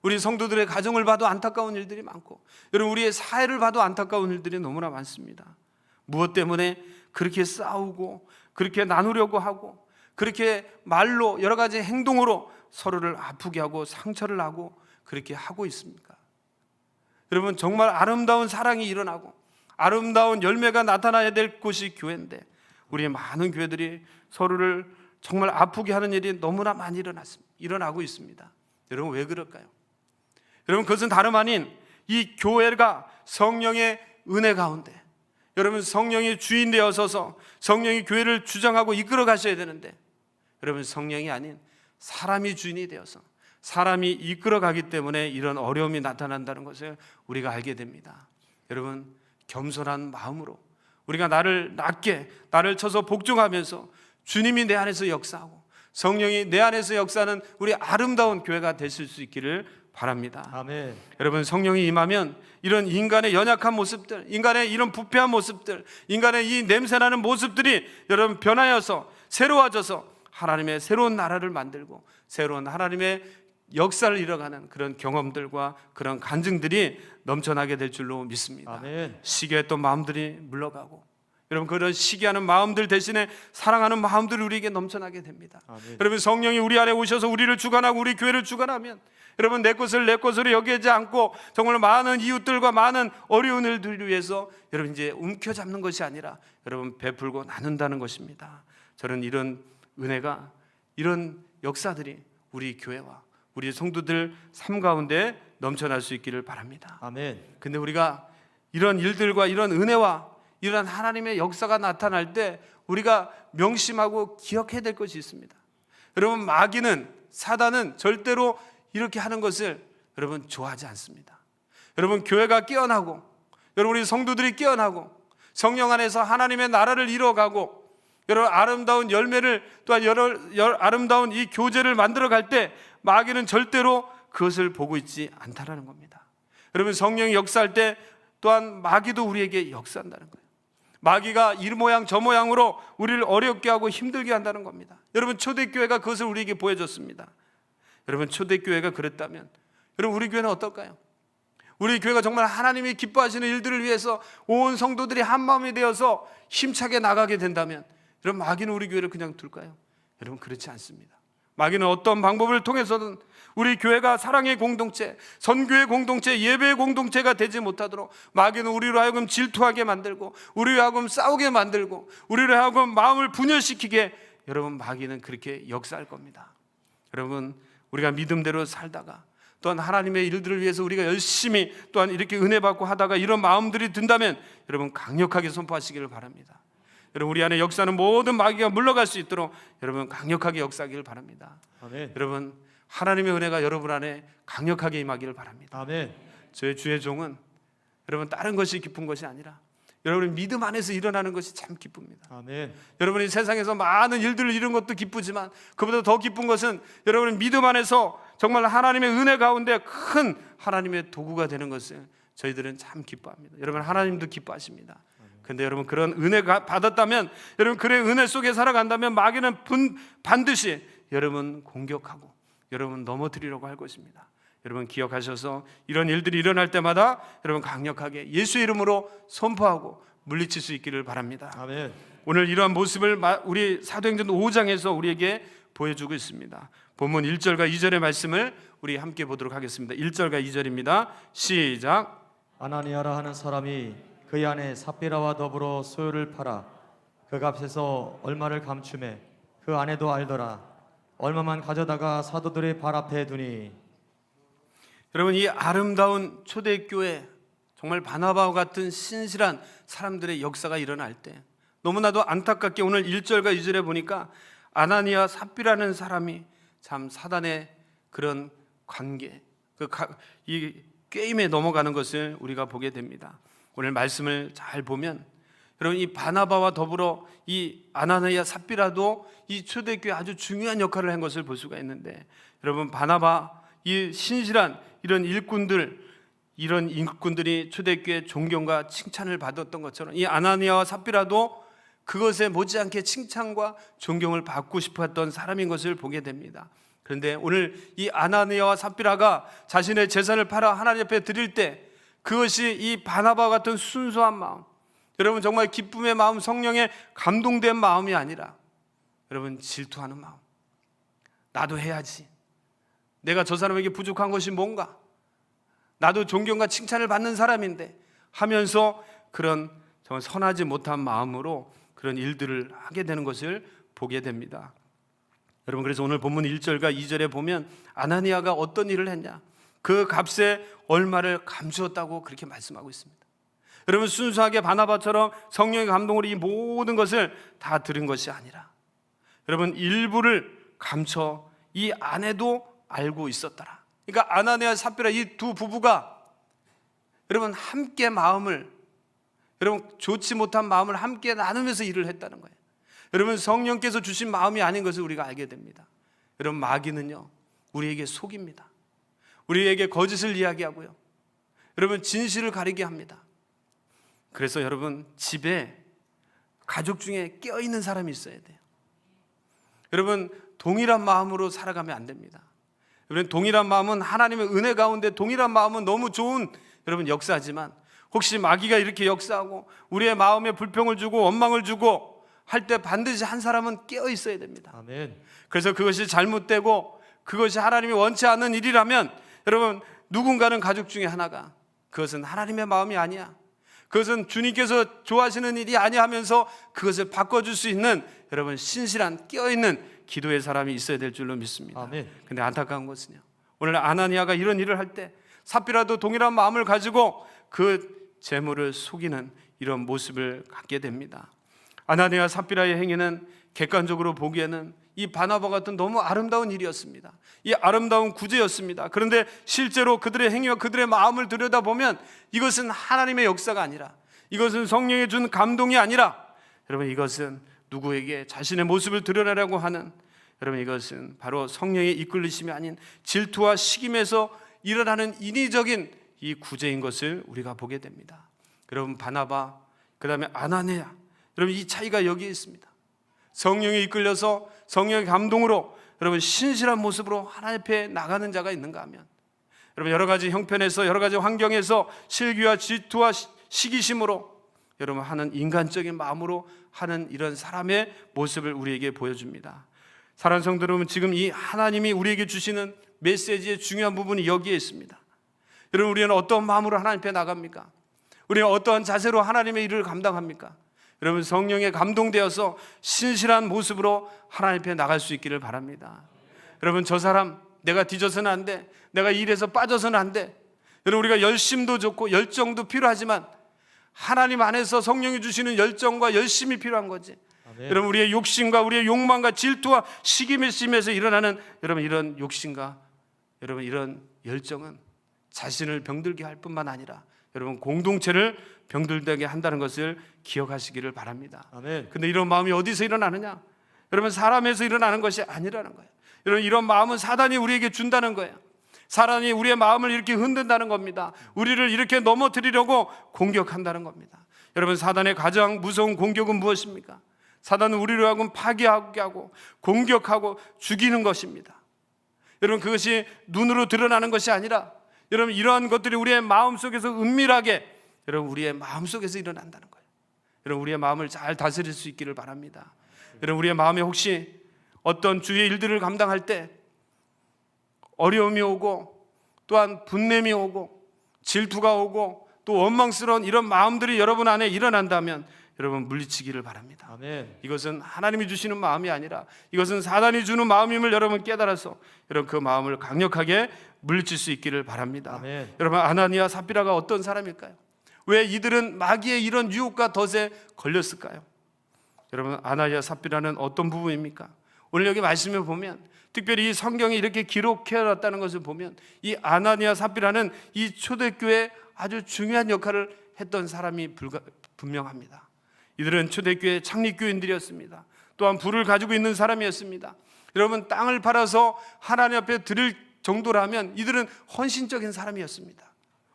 우리 성도들의 가정을 봐도 안타까운 일들이 많고, 여러분, 우리의 사회를 봐도 안타까운 일들이 너무나 많습니다. 무엇 때문에 그렇게 싸우고 그렇게 나누려고 하고 그렇게 말로 여러 가지 행동으로 서로를 아프게 하고 상처를 하고 그렇게 하고 있습니까? 여러분, 정말 아름다운 사랑이 일어나고 아름다운 열매가 나타나야 될 곳이 교회인데, 우리의 많은 교회들이 서로를 정말 아프게 하는 일이 너무나 많이 일어나고 있습니다. 여러분, 왜 그럴까요? 여러분, 그것은 다름 아닌 이 교회가 성령의 은혜 가운데, 여러분, 성령이 주인 되어서서 성령이 교회를 주장하고 이끌어 가셔야 되는데, 여러분, 성령이 아닌 사람이 주인이 되어서 사람이 이끌어 가기 때문에 이런 어려움이 나타난다는 것을 우리가 알게 됩니다. 여러분, 겸손한 마음으로 우리가 나를 낮게, 나를 쳐서 복종하면서 주님이 내 안에서 역사하고 성령이 내 안에서 역사하는 우리 아름다운 교회가 되실 수 있기를 바랍니다. 아멘. 여러분, 성령이 임하면 이런 인간의 연약한 모습들, 인간의 이런 부패한 모습들, 인간의 이 냄새나는 모습들이 여러분 변하여서 새로워져서 하나님의 새로운 나라를 만들고 새로운 하나님의 역사를 이뤄가는 그런 경험들과 그런 간증들이 넘쳐나게 될 줄로 믿습니다. 아멘. 시기했던 마음들이 물러가고, 여러분, 그런 시기하는 마음들 대신에 사랑하는 마음들이 우리에게 넘쳐나게 됩니다. 아멘. 여러분, 성령이 우리 안에 오셔서 우리를 주관하고 우리 교회를 주관하면, 여러분, 내 것을 내 것으로 여기지 않고 정말 많은 이웃들과 많은 어려운 일들을 위해서 여러분 이제 움켜잡는 것이 아니라 여러분 베풀고 나눈다는 것입니다. 저는 이런 은혜가, 이런 역사들이 우리 교회와 우리 성도들 삶 가운데 넘쳐날 수 있기를 바랍니다. 아멘. 근데 우리가 이런 일들과 이런 은혜와 이런 하나님의 역사가 나타날 때 우리가 명심하고 기억해야 될 것이 있습니다. 여러분, 마귀는, 사단은 절대로 이렇게 하는 것을 여러분 좋아하지 않습니다. 여러분, 교회가 깨어나고, 여러분, 우리 성도들이 깨어나고 성령 안에서 하나님의 나라를 이루어가고, 여러분, 아름다운 열매를, 또한 아름다운 이 교제를 만들어 갈 때 마귀는 절대로 그것을 보고 있지 않다라는 겁니다. 여러분, 성령이 역사할 때 또한 마귀도 우리에게 역사한다는 거예요. 마귀가 이 모양 저 모양으로 우리를 어렵게 하고 힘들게 한다는 겁니다. 여러분, 초대교회가 그것을 우리에게 보여줬습니다. 여러분, 초대교회가 그랬다면 여러분, 우리 교회는 어떨까요? 우리 교회가 정말 하나님이 기뻐하시는 일들을 위해서 온 성도들이 한 마음이 되어서 힘차게 나가게 된다면 여러분, 마귀는 우리 교회를 그냥 둘까요? 여러분, 그렇지 않습니다. 마귀는 어떤 방법을 통해서든 우리 교회가 사랑의 공동체, 선교의 공동체, 예배의 공동체가 되지 못하도록 마귀는 우리로 하여금 질투하게 만들고, 우리로 하여금 싸우게 만들고, 우리로 하여금 마음을 분열시키게, 여러분, 마귀는 그렇게 역사할 겁니다. 여러분, 우리가 믿음대로 살다가 또한 하나님의 일들을 위해서 우리가 열심히 또한 이렇게 은혜 받고 하다가 이런 마음들이 든다면 여러분, 강력하게 선포하시기를 바랍니다. 여러분, 우리 안에 역사는 모든 마귀가 물러갈 수 있도록 여러분, 강력하게 역사하기를 바랍니다. 아멘. 여러분, 하나님의 은혜가 여러분 안에 강력하게 임하기를 바랍니다. 아멘. 저의 주의 종은 여러분, 다른 것이 기쁜 것이 아니라 여러분의 믿음 안에서 일어나는 것이 참 기쁩니다. 아멘. 여러분이 세상에서 많은 일들을 이룬 것도 기쁘지만 그보다 더 기쁜 것은 여러분의 믿음 안에서 정말 하나님의 은혜 가운데 큰 하나님의 도구가 되는 것을 저희들은 참 기뻐합니다. 여러분, 하나님도 기뻐하십니다. 근데 여러분, 그런 은혜가 받았다면, 여러분 그의 은혜 속에 살아간다면 마귀는 반드시 여러분 공격하고 여러분 넘어뜨리려고 할 것입니다. 여러분, 기억하셔서 이런 일들이 일어날 때마다 여러분 강력하게 예수의 이름으로 선포하고 물리칠 수 있기를 바랍니다. 아멘. 오늘 이러한 모습을 우리 사도행전 5장에서 우리에게 보여주고 있습니다. 본문 1절과 2절의 말씀을 우리 함께 보도록 하겠습니다. 1절과 2절입니다. 시작. 아나니아라 하는 사람이 그의 아내 삽비라와 더불어 소유를 팔아 그 값에서 얼마를 감추매 그 아내도 알더라. 얼마만 가져다가 사도들의 발 앞에 두니. 여러분, 이 아름다운 초대교회, 정말 바나바와 같은 신실한 사람들의 역사가 일어날 때 너무나도 안타깝게 오늘 1절과 2절에 보니까 아나니아 삽비라는 사람이 참 사단의 그런 관계, 이 게임에 넘어가는 것을 우리가 보게 됩니다. 오늘 말씀을 잘 보면 여러분, 이 바나바와 더불어 이 아나니아 삽비라도 이 초대교회 아주 중요한 역할을 한 것을 볼 수가 있는데, 여러분, 바나바, 이 신실한 이런 일꾼들이 초대교회 존경과 칭찬을 받았던 것처럼 이 아나니아와 삽비라도 그것에 못지않게 칭찬과 존경을 받고 싶었던 사람인 것을 보게 됩니다. 그런데 오늘 이 아나니아와 삽비라가 자신의 재산을 팔아 하나님 앞에 드릴 때 그것이 이 바나바와 같은 순수한 마음, 여러분 정말 기쁨의 마음, 성령에 감동된 마음이 아니라 여러분 질투하는 마음, 나도 해야지, 내가 저 사람에게 부족한 것이 뭔가, 나도 존경과 칭찬을 받는 사람인데 하면서 그런 정말 선하지 못한 마음으로 그런 일들을 하게 되는 것을 보게 됩니다. 여러분, 그래서 오늘 본문 1절과 2절에 보면 아나니아가 어떤 일을 했냐, 그 값에 얼마를 감추었다고 그렇게 말씀하고 있습니다. 여러분, 순수하게 바나바처럼 성령의 감동으로 이 모든 것을 다 들은 것이 아니라 여러분 일부를 감춰 이 아내도 알고 있었더라. 그러니까 아나니아 삽비라 이 두 부부가 여러분 함께 마음을, 여러분 좋지 못한 마음을 함께 나누면서 일을 했다는 거예요. 여러분, 성령께서 주신 마음이 아닌 것을 우리가 알게 됩니다. 여러분, 마귀는요 우리에게 속입니다. 우리에게 거짓을 이야기하고요, 여러분 진실을 가리게 합니다. 그래서 여러분, 집에 가족 중에 깨어있는 사람이 있어야 돼요. 여러분, 동일한 마음으로 살아가면 안 됩니다. 여러분, 동일한 마음은 하나님의 은혜 가운데 동일한 마음은 너무 좋은 여러분 역사지만, 혹시 마귀가 이렇게 역사하고 우리의 마음에 불평을 주고 원망을 주고 할 때 반드시 한 사람은 깨어 있어야 됩니다. 아멘. 그래서 그것이 잘못되고 그것이 하나님이 원치 않는 일이라면 여러분, 누군가는 가족 중에 하나가 그것은 하나님의 마음이 아니야, 그것은 주님께서 좋아하시는 일이 아니야 하면서 그것을 바꿔줄 수 있는 여러분 신실한 깨어있는 기도의 사람이 있어야 될 줄로 믿습니다. 아멘. 근데 안타까운 것은요, 오늘 아나니아가 이런 일을 할 때 삽비라도 동일한 마음을 가지고 그 재물을 속이는 이런 모습을 갖게 됩니다. 아나니아 삽비라의 행위는 객관적으로 보기에는 이 바나바 같은 너무 아름다운 일이었습니다. 이 아름다운 구제였습니다. 그런데 실제로 그들의 행위와 그들의 마음을 들여다보면 이것은 하나님의 역사가 아니라, 이것은 성령이 준 감동이 아니라, 여러분 이것은 누구에게 자신의 모습을 드러내라고 하는, 여러분 이것은 바로 성령의 이끌리심이 아닌 질투와 시김에서 일어나는 인위적인 이 구제인 것을 우리가 보게 됩니다. 여러분, 바나바 그 다음에 아나니아. 여러분 이 차이가 여기에 있습니다. 성령에 이끌려서 성령의 감동으로 여러분 신실한 모습으로 하나님 앞에 나가는 자가 있는가 하면, 여러분 여러 가지 형편에서 여러 가지 환경에서 실기와 질투와 시기심으로 여러분 하는 인간적인 마음으로 하는 이런 사람의 모습을 우리에게 보여줍니다. 사랑하는 성도 여러분, 지금 이 하나님이 우리에게 주시는 메시지의 중요한 부분이 여기에 있습니다. 여러분 우리는 어떤 마음으로 하나님 앞에 나갑니까? 우리는 어떠한 자세로 하나님의 일을 감당합니까? 여러분 성령에 감동되어서 신실한 모습으로 하나님 앞에 나갈 수 있기를 바랍니다. 여러분 저 사람 내가 뒤져서는 안 돼, 내가 일에서 빠져서는 안 돼. 여러분 우리가 열심도 좋고 열정도 필요하지만 하나님 안에서 성령이 주시는 열정과 열심이 필요한 거지. 아멘. 여러분 우리의 욕심과 우리의 욕망과 질투와 시기심에서 일어나는 여러분 이런 욕심과 여러분 이런 열정은 자신을 병들게 할 뿐만 아니라 여러분 공동체를 병들게 한다는 것을 기억하시기를 바랍니다. 아멘. 근데 이런 마음이 어디서 일어나느냐? 여러분 사람에서 일어나는 것이 아니라는 거예요. 여러분 이런 마음은 사단이 우리에게 준다는 거예요. 사단이 우리의 마음을 이렇게 흔든다는 겁니다. 우리를 이렇게 넘어뜨리려고 공격한다는 겁니다. 여러분 사단의 가장 무서운 공격은 무엇입니까? 사단은 우리를 하고 파괴하게 하고 공격하고 죽이는 것입니다. 여러분 그것이 눈으로 드러나는 것이 아니라 여러분 이러한 것들이 우리의 마음속에서 은밀하게 여러분 우리의 마음속에서 일어난다는 거예요. 여러분 우리의 마음을 잘 다스릴 수 있기를 바랍니다. 여러분 우리의 마음에 혹시 어떤 주의 일들을 감당할 때 어려움이 오고 또한 분냄이 오고 질투가 오고 또 원망스러운 이런 마음들이 여러분 안에 일어난다면 여러분 물리치기를 바랍니다. 아멘. 이것은 하나님이 주시는 마음이 아니라 이것은 사단이 주는 마음임을 여러분 깨달아서 여러분 그 마음을 강력하게 물리칠 수 있기를 바랍니다. 아멘. 여러분 아나니아 삽비라가 어떤 사람일까요? 왜 이들은 마귀의 이런 유혹과 덫에 걸렸을까요? 여러분 아나니아 삽비라는 어떤 부부입니까? 오늘 여기 말씀을 보면 특별히 이 성경에 이렇게 기록해놨다는 것을 보면 이 아나니아 삽비라는 이 초대교회에 아주 중요한 역할을 했던 사람이 분명합니다. 이들은 초대교회 창립교인들이었습니다. 또한 부를 가지고 있는 사람이었습니다. 여러분 땅을 팔아서 하나님 앞에 드릴 정도라면 이들은 헌신적인 사람이었습니다.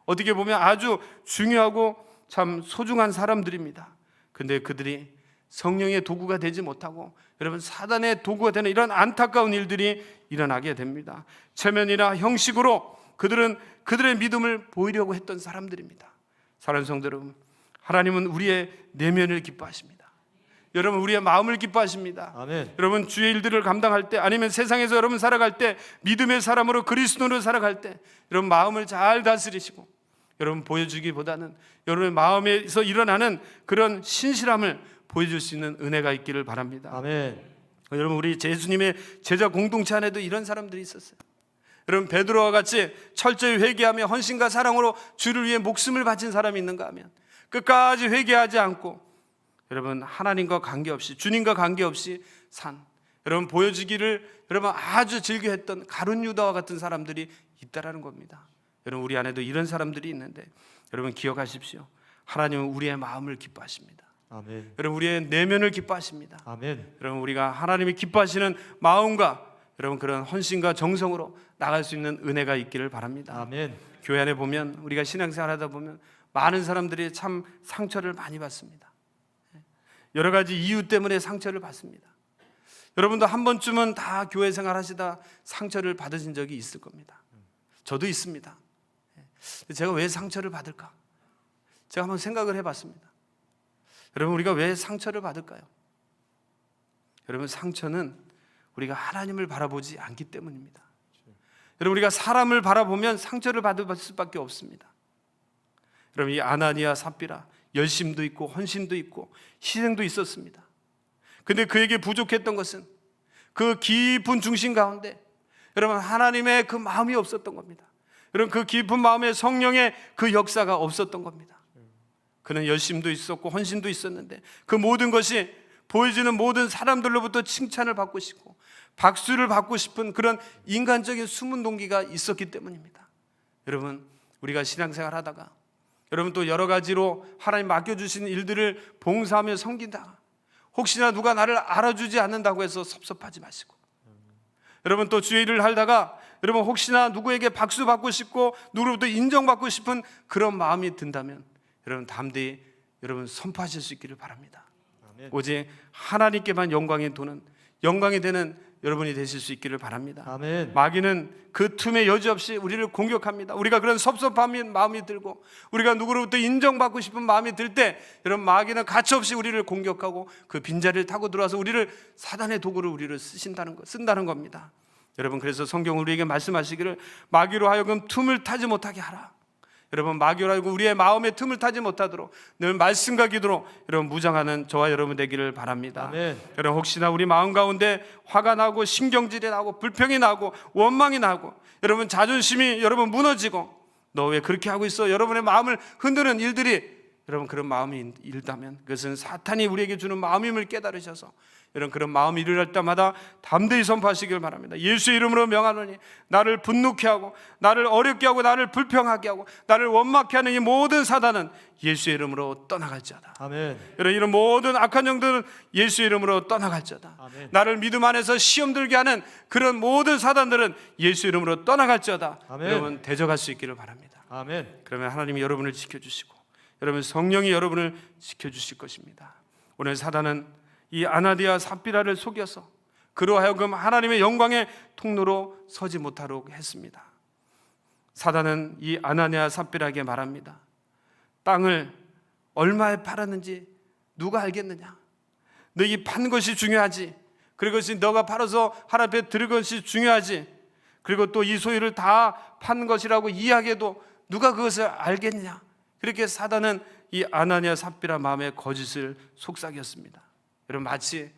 어떻게 보면 아주 중요하고 참 소중한 사람들입니다. 근데 그들이 성령의 도구가 되지 못하고 여러분 사단의 도구가 되는 이런 안타까운 일들이 일어나게 됩니다. 체면이나 형식으로 그들은 그들의 믿음을 보이려고 했던 사람들입니다. 사랑하는 성도 여러분, 하나님은 우리의 내면을 기뻐하십니다. 여러분 우리의 마음을 기뻐하십니다. 아멘. 여러분 주의 일들을 감당할 때 아니면 세상에서 여러분 살아갈 때 믿음의 사람으로 그리스도로 살아갈 때 여러분 마음을 잘 다스리시고 여러분 보여주기보다는 여러분의 마음에서 일어나는 그런 신실함을 보여줄 수 있는 은혜가 있기를 바랍니다. 아멘. 여러분 우리 예수님의 제자 공동체 안에도 이런 사람들이 있었어요. 여러분 베드로와 같이 철저히 회개하며 헌신과 사랑으로 주를 위해 목숨을 바친 사람이 있는가 하면 끝까지 회개하지 않고 여러분 하나님과 관계없이 주님과 관계없이 산 여러분 보여주기를 여러분 아주 즐겨했던 가룟 유다와 같은 사람들이 있다라는 겁니다. 여러분 우리 안에도 이런 사람들이 있는데 여러분 기억하십시오. 하나님은 우리의 마음을 기뻐하십니다. 아멘. 여러분 우리의 내면을 기뻐하십니다. 아멘. 여러분 우리가 하나님이 기뻐하시는 마음과 여러분 그런 헌신과 정성으로 나갈 수 있는 은혜가 있기를 바랍니다. 아멘. 교회 안에 보면 우리가 신앙생활하다 보면 많은 사람들이 참 상처를 많이 받습니다. 여러 가지 이유 때문에 상처를 받습니다. 여러분도 한 번쯤은 다 교회 생활하시다 상처를 받으신 적이 있을 겁니다. 저도 있습니다. 제가 왜 상처를 받을까? 제가 한번 생각을 해봤습니다. 여러분 우리가 왜 상처를 받을까요? 여러분 상처는 우리가 하나님을 바라보지 않기 때문입니다. 여러분 우리가 사람을 바라보면 상처를 받을 수밖에 없습니다. 여러분 이 아나니아 삽비라 열심도 있고 헌신도 있고 희생도 있었습니다. 근데 그에게 부족했던 것은 그 깊은 중심 가운데 여러분 하나님의 그 마음이 없었던 겁니다. 여러분 그 깊은 마음에 성령의 그 역사가 없었던 겁니다. 그는 열심도 있었고 헌신도 있었는데 그 모든 것이 보여지는 모든 사람들로부터 칭찬을 받고 싶고 박수를 받고 싶은 그런 인간적인 숨은 동기가 있었기 때문입니다. 여러분 우리가 신앙생활 하다가 여러분 또 여러 가지로 하나님 맡겨주신 일들을 봉사하며 섬긴다가 혹시나 누가 나를 알아주지 않는다고 해서 섭섭하지 마시고 여러분 또 주의 일을 하다가 여러분 혹시나 누구에게 박수 받고 싶고 누구로부터 인정받고 싶은 그런 마음이 든다면 여러분 담대히 여러분 선포하실 수 있기를 바랍니다. 아멘. 오직 하나님께만 영광이 도는, 영광이 되는 여러분이 되실 수 있기를 바랍니다. 아멘. 마귀는 그 틈에 여지없이 우리를 공격합니다. 우리가 그런 섭섭한 마음이 들고 우리가 누구로부터 인정받고 싶은 마음이 들 때, 여러분 마귀는 가차없이 우리를 공격하고 그 빈자리를 타고 들어와서 우리를, 사단의 도구를 우리를 쓴다는 겁니다. 여러분, 그래서 성경 우리에게 말씀하시기를 마귀로 하여금 틈을 타지 못하게 하라. 여러분, 마귀로 하여금 우리의 마음에 틈을 타지 못하도록 늘 말씀과 기도로 여러분 무장하는 저와 여러분 되기를 바랍니다. 아멘. 여러분, 혹시나 우리 마음 가운데 화가 나고 신경질이 나고 불평이 나고 원망이 나고 여러분 자존심이 여러분 무너지고 너 왜 그렇게 하고 있어? 여러분의 마음을 흔드는 일들이, 여러분 그런 마음이 일다면 그것은 사탄이 우리에게 주는 마음임을 깨달으셔서 여러분 그런 마음이 일어날 때마다 담대히 선포하시길 바랍니다. 예수의 이름으로 명하노니 나를 분노케 하고 나를 어렵게 하고 나를 불평하게 하고 나를 원망케 하는 이 모든 사단은 예수의 이름으로 떠나갈지어다. 아멘. 여러분, 이런 모든 악한 영들은 예수의 이름으로 떠나갈지어다. 아멘. 나를 믿음 안에서 시험 들게 하는 그런 모든 사단들은 예수 이름으로 떠나갈지어다. 아멘. 여러분 대적할 수 있기를 바랍니다. 아멘. 그러면 하나님이 여러분을 지켜주시고 여러분 성령이 여러분을 지켜주실 것입니다. 오늘 사단은 이 아나니아 삽비라를 속여서 그로 하여금 하나님의 영광의 통로로 서지 못하도록 했습니다. 사단은 이 아나니아 삽비라에게 말합니다. 땅을 얼마에 팔았는지 누가 알겠느냐? 너희 판 것이 중요하지. 그리고 그것이 너가 팔아서 하나님 앞에 드릴 것이 중요하지. 그리고 또 이 소유를 다 판 것이라고 이야기해도 누가 그것을 알겠느냐? 그렇게 사단은 이 아나니아 삽비라 마음에 거짓을 속삭였습니다. 여러분, 마치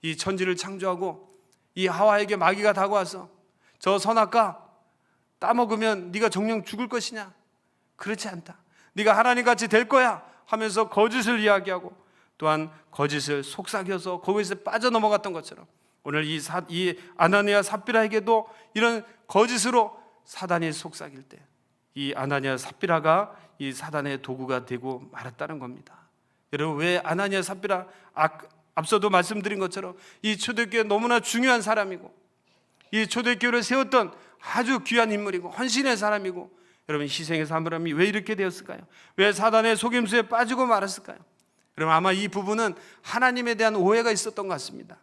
이 천지를 창조하고 이 하와에게 마귀가 다가와서 저 선악과 따먹으면 네가 정녕 죽을 것이냐? 그렇지 않다. 네가 하나님같이 될 거야 하면서 거짓을 이야기하고 또한 거짓을 속삭여서 거기서 빠져넘어갔던 것처럼 오늘 이 아나니아 삽비라에게도 이런 거짓으로 사단이 속삭일 때 이 아나니아 삽비라가 이 사단의 도구가 되고 말았다는 겁니다. 여러분, 왜 아나니아 삽비라, 앞서도 말씀드린 것처럼 이 초대교회 너무나 중요한 사람이고 이 초대교회를 세웠던 아주 귀한 인물이고 헌신의 사람이고 여러분 희생의 사람이 왜 이렇게 되었을까요? 왜 사단의 속임수에 빠지고 말았을까요? 여러분, 아마 이 부분은 하나님에 대한 오해가 있었던 것 같습니다.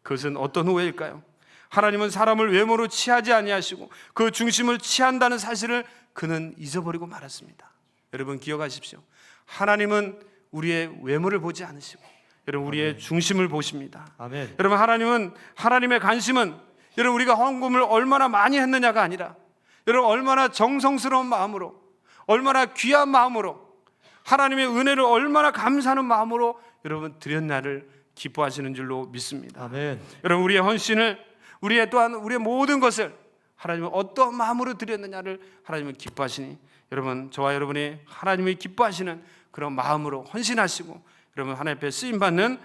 그것은 어떤 오해일까요? 하나님은 사람을 외모로 취하지 아니하시고 그 중심을 취한다는 사실을 그는 잊어버리고 말았습니다. 여러분 기억하십시오. 하나님은 우리의 외모를 보지 않으시고 여러분 우리의 중심을 보십니다. 아멘. 여러분, 하나님의 관심은 여러분 우리가 헌금을 얼마나 많이 했느냐가 아니라 여러분 얼마나 정성스러운 마음으로, 얼마나 귀한 마음으로, 하나님의 은혜를 얼마나 감사하는 마음으로 여러분 드렸나를 기뻐하시는 줄로 믿습니다. 아멘. 여러분, 우리의 헌신을, 우리의 모든 것을 하나님은 어떤 마음으로 드렸느냐를 하나님은 기뻐하시니 여러분 저와 여러분이 하나님이 기뻐하시는 그런 마음으로 헌신하시고 여러분 하나님 앞에 쓰임받는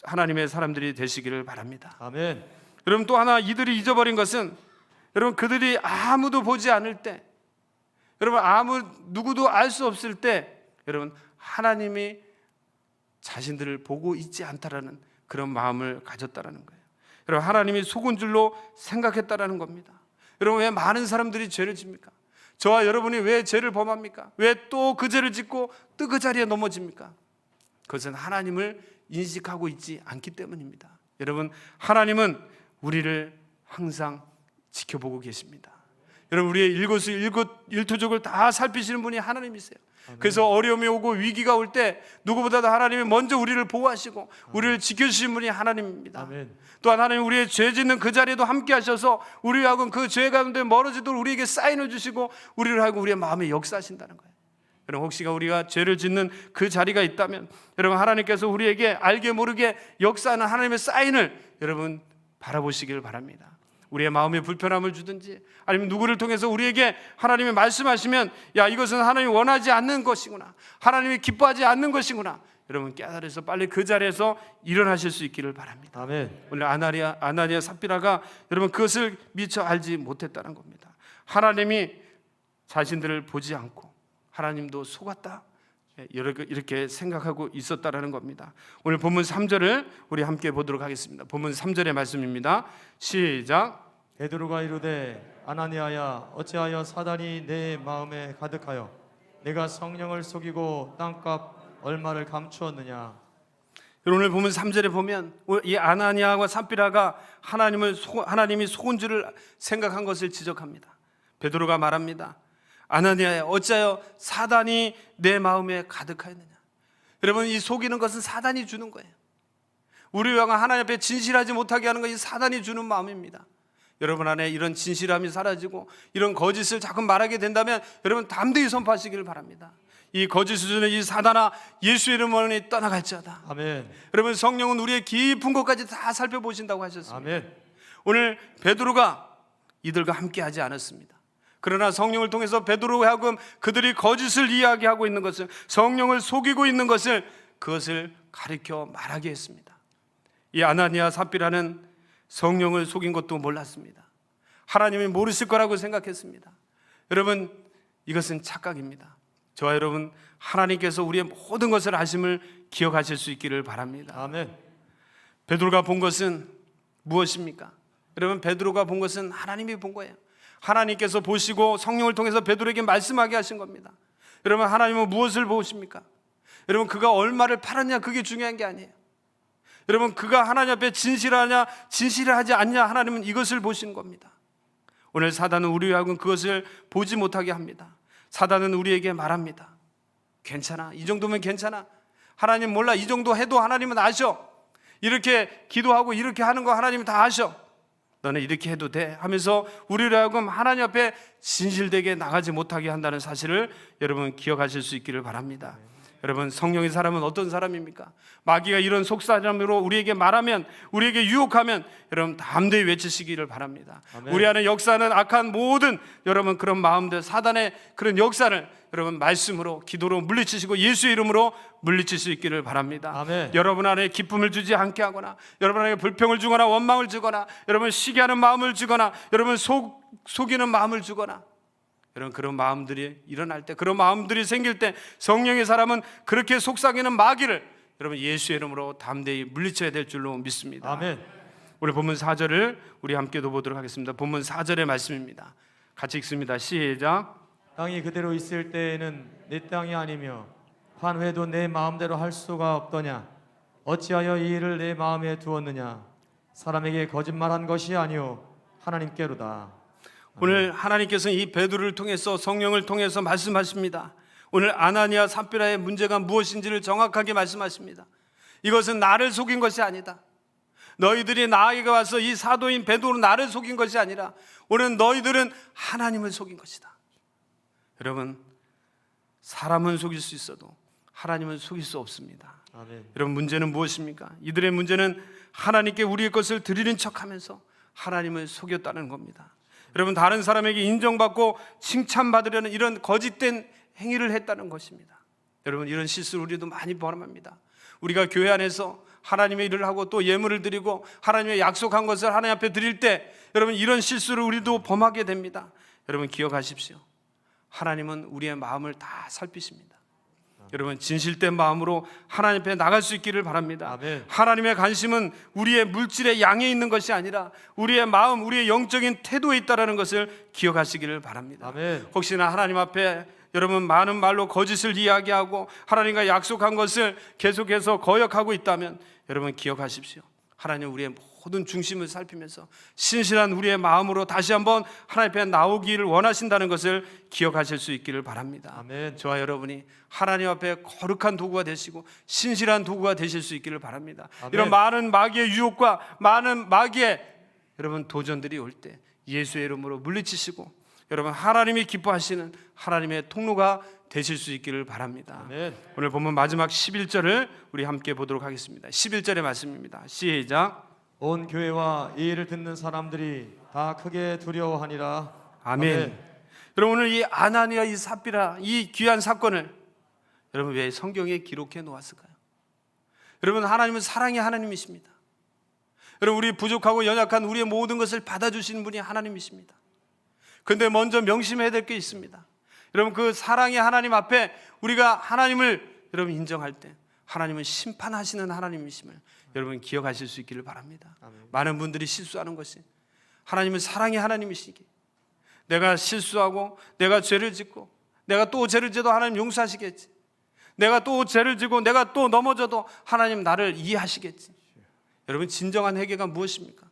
하나님의 사람들이 되시기를 바랍니다. 아멘. 여러분, 또 하나 이들이 잊어버린 것은 여러분 그들이 아무도 보지 않을 때, 여러분 누구도 알 수 없을 때 여러분 하나님이 자신들을 보고 있지 않다라는 그런 마음을 가졌다라는 거예요. 여러분, 하나님이 속은 줄로 생각했다라는 겁니다. 여러분, 왜 많은 사람들이 죄를 집니까? 저와 여러분이 왜 죄를 범합니까? 왜 또 그 죄를 짓고 또 그 자리에 넘어집니까? 그것은 하나님을 인식하고 있지 않기 때문입니다. 여러분, 하나님은 우리를 항상 지켜보고 계십니다. 여러분, 우리의 일거수일투족을 다 살피시는 분이 하나님이세요. 그래서 어려움이 오고 위기가 올 때 누구보다도 하나님이 먼저 우리를 보호하시고 우리를 지켜주시는 분이 하나님입니다. 아멘. 또한 하나님 우리의 죄 짓는 그 자리에도 함께 하셔서 우리하고는 그 죄 가운데 멀어지도록 우리에게 사인을 주시고 우리를 하고 우리의 마음에 역사하신다는 거예요. 여러분, 혹시가 우리가 죄를 짓는 그 자리가 있다면 여러분 하나님께서 우리에게 알게 모르게 역사하는 하나님의 사인을 여러분 바라보시길 바랍니다. 우리의 마음에 불편함을 주든지 아니면 누구를 통해서 우리에게 하나님이 말씀하시면 야, 이것은 하나님이 원하지 않는 것이구나, 하나님이 기뻐하지 않는 것이구나, 여러분 깨달아서 빨리 그 자리에서 일어나실 수 있기를 바랍니다. 아멘. 오늘 아나니아 삽비라가 여러분 그것을 미처 알지 못했다는 겁니다. 하나님이 자신들을 보지 않고 하나님도 속았다, 이렇게 생각하고 있었다라는 겁니다. 오늘 본문 3절을 우리 함께 보도록 하겠습니다. 본문 3절의 말씀입니다. 시작. 베드로가 이르되 아나니아야, 어찌하여 사단이 내 마음에 가득하여 내가 성령을 속이고 땅값 얼마를 감추었느냐. 오늘 보면 3절에 보면 이 아나니아와 삽비라가 하나님이 속은 줄을 생각한 것을 지적합니다. 베드로가 말합니다. 아나니아야, 어찌하여 사단이 내 마음에 가득하였느냐. 여러분, 이 속이는 것은 사단이 주는 거예요. 우리 영혼 하나님 앞에 진실하지 못하게 하는 것이 사단이 주는 마음입니다. 여러분 안에 이런 진실함이 사라지고 이런 거짓을 자꾸 말하게 된다면 여러분 담대히 선포하시기를 바랍니다. 이 거짓을 주는 이 사단아, 예수의 이름으로 떠나갈지어다. 아멘. 여러분, 성령은 우리의 깊은 곳까지 다 살펴보신다고 하셨습니다. 아멘. 오늘 베드로가 이들과 함께 하지 않았습니다. 그러나 성령을 통해서 베드로와 하여금 그들이 거짓을 이야기하고 있는 것을, 성령을 속이고 있는 것을, 그것을 가르쳐 말하게 했습니다. 이 아나니아 삽비라는 성령을 속인 것도 몰랐습니다. 하나님이 모르실 거라고 생각했습니다. 여러분, 이것은 착각입니다. 저와 여러분, 하나님께서 우리의 모든 것을 아심을 기억하실 수 있기를 바랍니다. 아멘. 베드로가 본 것은 무엇입니까? 여러분, 베드로가 본 것은 하나님이 본 거예요. 하나님께서 보시고 성령을 통해서 베드로에게 말씀하게 하신 겁니다. 여러분, 하나님은 무엇을 보십니까? 여러분, 그가 얼마를 팔았냐, 그게 중요한 게 아니에요. 여러분, 그가 하나님 앞에 진실하냐 진실하지 않냐, 하나님은 이것을 보시는 겁니다. 오늘 사단은 우리와 하여금 그것을 보지 못하게 합니다. 사단은 우리에게 말합니다. 괜찮아, 이 정도면 괜찮아. 하나님 몰라, 이 정도 해도 하나님은 아셔. 이렇게 기도하고 이렇게 하는 거 하나님은 다 아셔. 너는 이렇게 해도 돼 하면서 우리를 하여금 하나님 앞에 진실되게 나가지 못하게 한다는 사실을 여러분 기억하실 수 있기를 바랍니다. 여러분, 성령의 사람은 어떤 사람입니까? 마귀가 이런 속사람으로 우리에게 말하면, 우리에게 유혹하면 여러분 담대히 외치시기를 바랍니다. 아멘. 우리 안에 역사는 악한 모든 여러분 그런 마음들, 사단의 그런 역사를 여러분 말씀으로, 기도로 물리치시고 예수의 이름으로 물리칠 수 있기를 바랍니다. 아멘. 여러분 안에 기쁨을 주지 않게 하거나, 여러분 안에 불평을 주거나 원망을 주거나, 여러분 시기하는 마음을 주거나, 여러분 속이는 마음을 주거나, 여러분 그런 마음들이 일어날 때, 그런 마음들이 생길 때 성령의 사람은 그렇게 속삭이는 마귀를 여러분 예수의 이름으로 담대히 물리쳐야 될 줄로 믿습니다. 아멘. 우리 본문 4절을 우리 함께 보도록 하겠습니다. 본문 4절의 말씀입니다. 같이 읽습니다. 시작. 땅이 그대로 있을 때에는 내 땅이 아니며 환회도 내 마음대로 할 수가 없더냐. 어찌하여 이 일을 내 마음에 두었느냐. 사람에게 거짓말한 것이 아니오 하나님께로다. 오늘 하나님께서는 이 베드로를 통해서, 성령을 통해서 말씀하십니다. 오늘 아나니아 삽비라의 문제가 무엇인지를 정확하게 말씀하십니다. 이것은 나를 속인 것이 아니다. 너희들이 나에게 와서 이 사도인 베드로 나를 속인 것이 아니라 오늘 너희들은 하나님을 속인 것이다. 여러분, 사람은 속일 수 있어도 하나님은 속일 수 없습니다. 아멘. 여러분, 문제는 무엇입니까? 이들의 문제는 하나님께 우리의 것을 드리는 척하면서 하나님을 속였다는 겁니다. 여러분, 다른 사람에게 인정받고 칭찬받으려는 이런 거짓된 행위를 했다는 것입니다. 여러분, 이런 실수를 우리도 많이 범합니다. 우리가 교회 안에서 하나님의 일을 하고 또 예물을 드리고 하나님의 약속한 것을 하나님 앞에 드릴 때 여러분 이런 실수를 우리도 범하게 됩니다. 여러분 기억하십시오. 하나님은 우리의 마음을 다 살피십니다. 여러분 진실된 마음으로 하나님 앞에 나갈 수 있기를 바랍니다. 아멘. 하나님의 관심은 우리의 물질의 양에 있는 것이 아니라 우리의 마음, 우리의 영적인 태도에 있다는 것을 기억하시기를 바랍니다. 아멘. 혹시나 하나님 앞에 여러분 많은 말로 거짓을 이야기하고 하나님과 약속한 것을 계속해서 거역하고 있다면 여러분 기억하십시오. 하나님 우리의 모든 중심을 살피면서 신실한 우리의 마음으로 다시 한번 하나님 앞에 나오기를 원하신다는 것을 기억하실 수 있기를 바랍니다. 아멘. 저와 여러분이 하나님 앞에 거룩한 도구가 되시고 신실한 도구가 되실 수 있기를 바랍니다. 아멘. 이런 많은 마귀의 유혹과 많은 마귀의 여러분 도전들이 올 때 예수의 이름으로 물리치시고 여러분 하나님이 기뻐하시는 하나님의 통로가 되실 수 있기를 바랍니다. 아멘. 오늘 보면 마지막 11절을 우리 함께 보도록 하겠습니다. 11절의 말씀입니다. 시작. 온 교회와 이 일을 듣는 사람들이 다 크게 두려워하니라. 아멘. 여러분 오늘 이 아나니아 이 삽비라 이 귀한 사건을 여러분 왜 성경에 기록해 놓았을까요? 여러분 하나님은 사랑의 하나님이십니다. 여러분 우리 부족하고 연약한 우리의 모든 것을 받아주시는 분이 하나님이십니다. 그런데 먼저 명심해야 될 게 있습니다. 여러분 그 사랑의 하나님 앞에 우리가 하나님을 여러분 인정할 때 하나님은 심판하시는 하나님이심을 여러분 기억하실 수 있기를 바랍니다. 아멘. 많은 분들이 실수하는 것이 하나님은 사랑의 하나님이시기 내가 실수하고 내가 죄를 짓고 내가 또 죄를 지어도 하나님 용서하시겠지. 내가 또 죄를 지고 내가 또 넘어져도 하나님 나를 이해하시겠지. 여러분, 진정한 회개가 무엇입니까?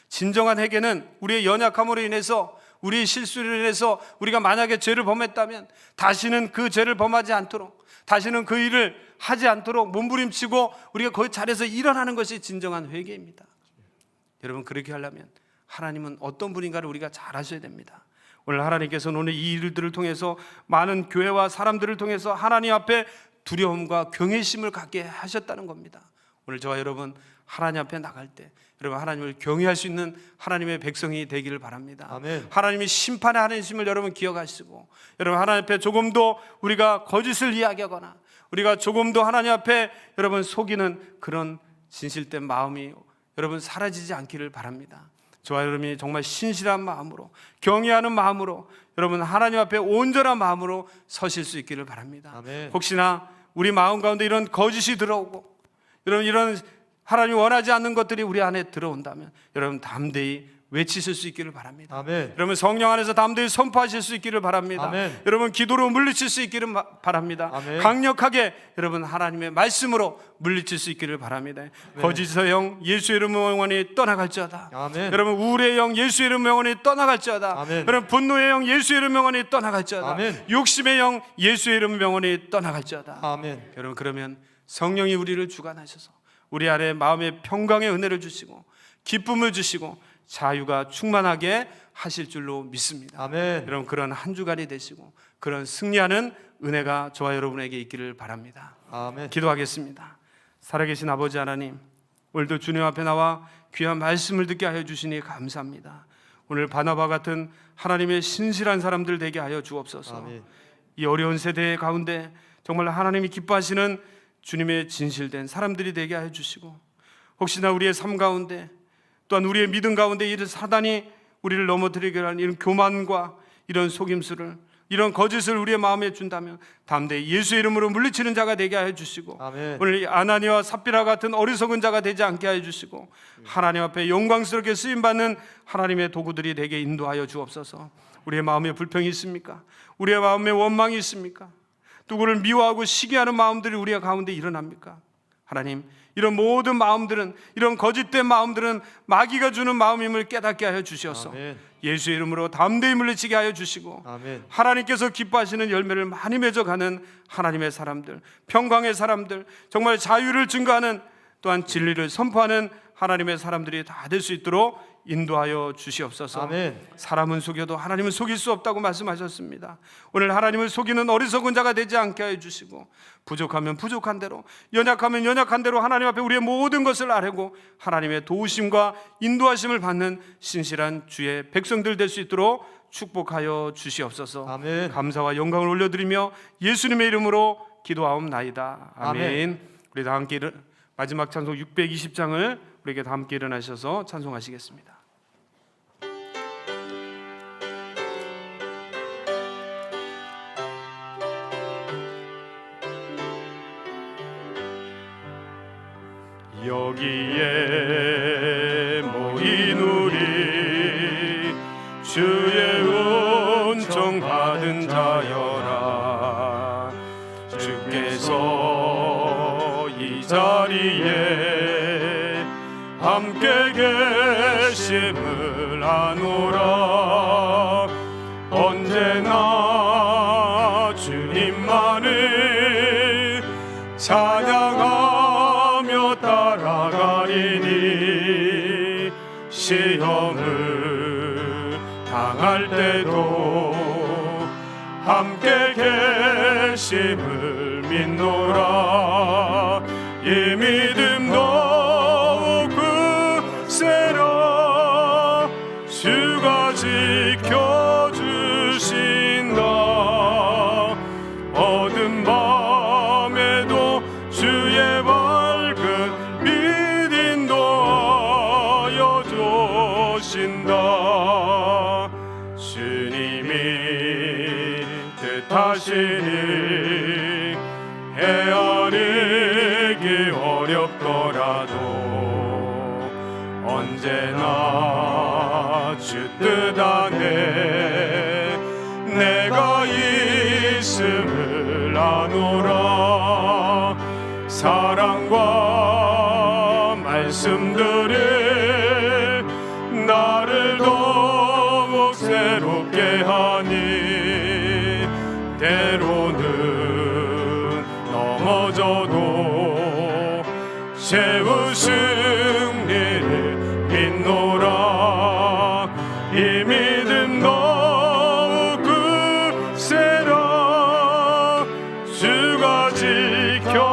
진정한 회개는 우리의 연약함으로 인해서, 우리의 실수로 인해서 우리가 만약에 죄를 범했다면 다시는 그 죄를 범하지 않도록, 다시는 그 일을 하지 않도록 몸부림치고 우리가 그 자리에서 일어나는 것이 진정한 회개입니다. 여러분, 그렇게 하려면 하나님은 어떤 분인가를 우리가 잘 아셔야 됩니다. 오늘 하나님께서는 오늘 이 일들을 통해서 많은 교회와 사람들을 통해서 하나님 앞에 두려움과 경외심을 갖게 하셨다는 겁니다. 오늘 저와 여러분 하나님 앞에 나갈 때 여러분 하나님을 경외할 수 있는 하나님의 백성이 되기를 바랍니다. 아멘. 하나님이 심판의 하나님이심을 여러분 기억하시고, 여러분 하나님 앞에 조금도 우리가 거짓을 이야기하거나 우리가 조금도 하나님 앞에 여러분 속이는 그런 진실된 마음이 여러분 사라지지 않기를 바랍니다. 저와 여러분이 정말 신실한 마음으로, 경외하는 마음으로 여러분 하나님 앞에 온전한 마음으로 서실 수 있기를 바랍니다. 아멘. 혹시나 우리 마음 가운데 이런 거짓이 들어오고 여러분 이런 하나님이 원하지 않는 것들이 우리 안에 들어온다면 여러분 담대히 외치실 수 있기를 바랍니다. 아멘. 여러분 성령 안에서 담대히 선포하실 수 있기를 바랍니다. 아멘. 여러분 기도로 물리칠 수 있기를 바랍니다. 아멘. 강력하게 여러분 하나님의 말씀으로 물리칠 수 있기를 바랍니다. 거짓의 영 예수의 이름 영원히 떠나갈지어다. 아멘. 여러분 우울의 영 예수의 이름 영원히 떠나갈지어다. 아멘. 여러분 분노의 영 예수의 이름 영원히 떠나갈지어다. 아멘. 욕심의 영 예수의 이름 영원히 떠나갈지어다. 아멘. 여러분 그러면 성령이 우리를 주관하셔서 우리 아래 마음의 평강의 은혜를 주시고 기쁨을 주시고 자유가 충만하게 하실 줄로 믿습니다. 아멘. 여러분 그런 한 주간이 되시고 그런 승리하는 은혜가 저와 여러분에게 있기를 바랍니다. 아멘. 기도하겠습니다. 살아계신 아버지 하나님, 오늘도 주님 앞에 나와 귀한 말씀을 듣게 하여 주시니 감사합니다. 오늘 바나바 같은 하나님의 신실한 사람들 되게 하여 주옵소서. 아멘. 이 어려운 세대 가운데 정말 하나님이 기뻐하시는 주님의 진실된 사람들이 되게 하여 주시고, 혹시나 우리의 삶 가운데 또한 우리의 믿음 가운데 이런 사단이 우리를 넘어뜨리게 하는 이런 교만과 이런 속임수를, 이런 거짓을 우리의 마음에 준다면 담대히 예수의 이름으로 물리치는 자가 되게 하여 주시고, 아멘. 오늘 이 아나니와 삽비라 같은 어리석은 자가 되지 않게 하여 주시고, 하나님 앞에 영광스럽게 쓰임받는 하나님의 도구들이 되게 인도하여 주옵소서. 우리의 마음에 불평이 있습니까? 우리의 마음에 원망이 있습니까? 누구를 미워하고 시기하는 마음들이 우리 가운데 일어납니까? 하나님, 이런 모든 마음들은, 이런 거짓된 마음들은 마귀가 주는 마음임을 깨닫게 하여 주시옵소서. 아멘. 예수의 이름으로 담대히 물리치게 하여 주시고, 아멘. 하나님께서 기뻐하시는 열매를 많이 맺어가는 하나님의 사람들, 평강의 사람들, 정말 자유를 증거하는, 또한 진리를 선포하는 하나님의 사람들이 다 될 수 있도록 인도하여 주시옵소서. 아멘. 사람은 속여도 하나님은 속일 수 없다고 말씀하셨습니다. 오늘 하나님을 속이는 어리석은 자가 되지 않게 하여 주시고, 부족하면 부족한 대로, 연약하면 연약한 대로 하나님 앞에 우리의 모든 것을 아뢰고 하나님의 도우심과 인도하심을 받는 신실한 주의 백성들 될 수 있도록 축복하여 주시옵소서. 아멘. 감사와 영광을 올려드리며 예수님의 이름으로 기도하옵나이다. 아멘. 아멘. 우리 다 함께 마지막 찬송 620장을 우리에게 다 함께 일어나셔서 찬송하시겠습니다. 여기에 모인 우리 주의 은총 받은 자여라. 주께서 이 자리에 함께 계심을 아노라. 언제나 주님만을 찬양하며 따라가리니, 시험을 당할 때도 함께 계심을 믿노라. 이 믿음 더욱 굳세라. 주가 지켜주신다. 어두운 밤에도 주의 밝은 빛 인도하여 주신다. 주님이 뜻하시니 헤아리기 어렵더라도 언제나 주 뜻 안에 내가 있음을 아노라. 말씀들이 나를 더욱 새롭게 하니 때로는 넘어져도 최후 승리를 믿노라. 이 믿음 더욱 굳세라. 주가 지켜주신다.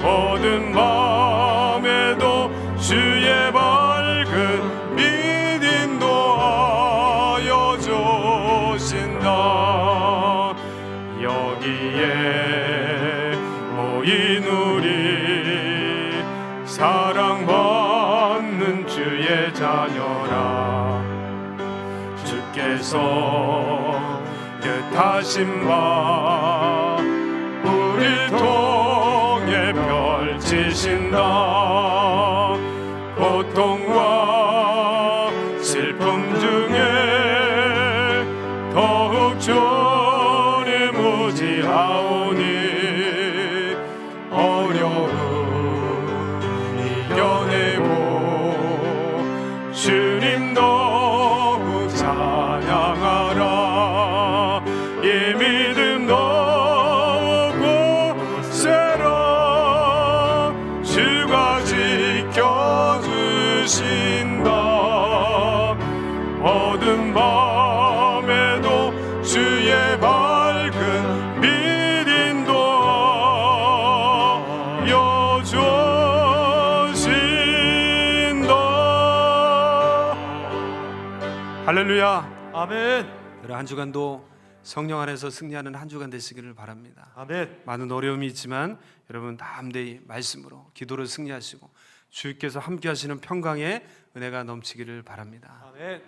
어두운 밤에도 주의 밝은 빛 인도하여 주신다. 여기에 모인 우리 사랑받는 주의 자녀라. 주께서 뜻하신 바 우릴 통해 펼치신다. 고통과 슬픔 중에 더욱 주님 무지하오니 어려움 이겨내고 주님 더욱 찬양하라. 이 믿음 더욱 굳세라. 주가 지켜주신다. 어두운 밤에도 주의 밝은 빛 인도하여 주신다. 할렐루야. 아멘. 여러분 한 주간도 성령 안에서 승리하는 한 주간 되시기를 바랍니다. 아멘. 많은 어려움이 있지만 여러분 담대히 말씀으로 기도로 승리하시고 주께서 함께 하시는 평강의 은혜가 넘치기를 바랍니다. 아멘.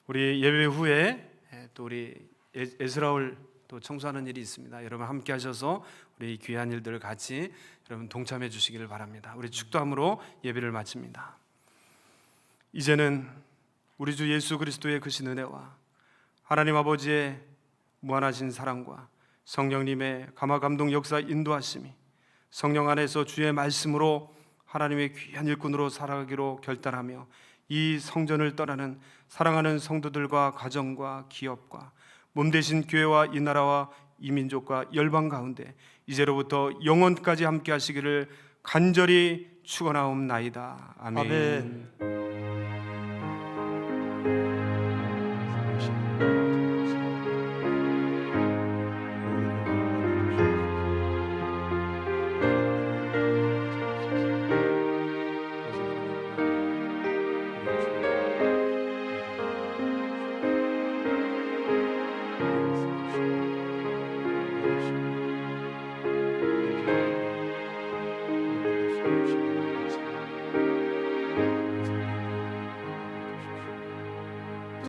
우리 예배 후에 또 우리 에스라올 또 청소하는 일이 있습니다. 여러분 함께 하셔서 우리 귀한 일들을 같이 여러분 동참해 주시기를 바랍니다. 우리 축도함으로 예배를 마칩니다. 이제는 우리 주 예수 그리스도의 크신 은혜와 하나님 아버지의 무한하신 사랑과 성령님의 감화 감동 역사 인도하심이 성령 안에서 주의 말씀으로 하나님의 귀한 일꾼으로 살아가기로 결단하며 이 성전을 떠나는 사랑하는 성도들과 가정과 기업과 몸되신 교회와 이 나라와 이 민족과 열방 가운데 이제로부터 영원까지 함께 하시기를 간절히 축원하옵나이다. 아멘. 아멘. 주시옵소서.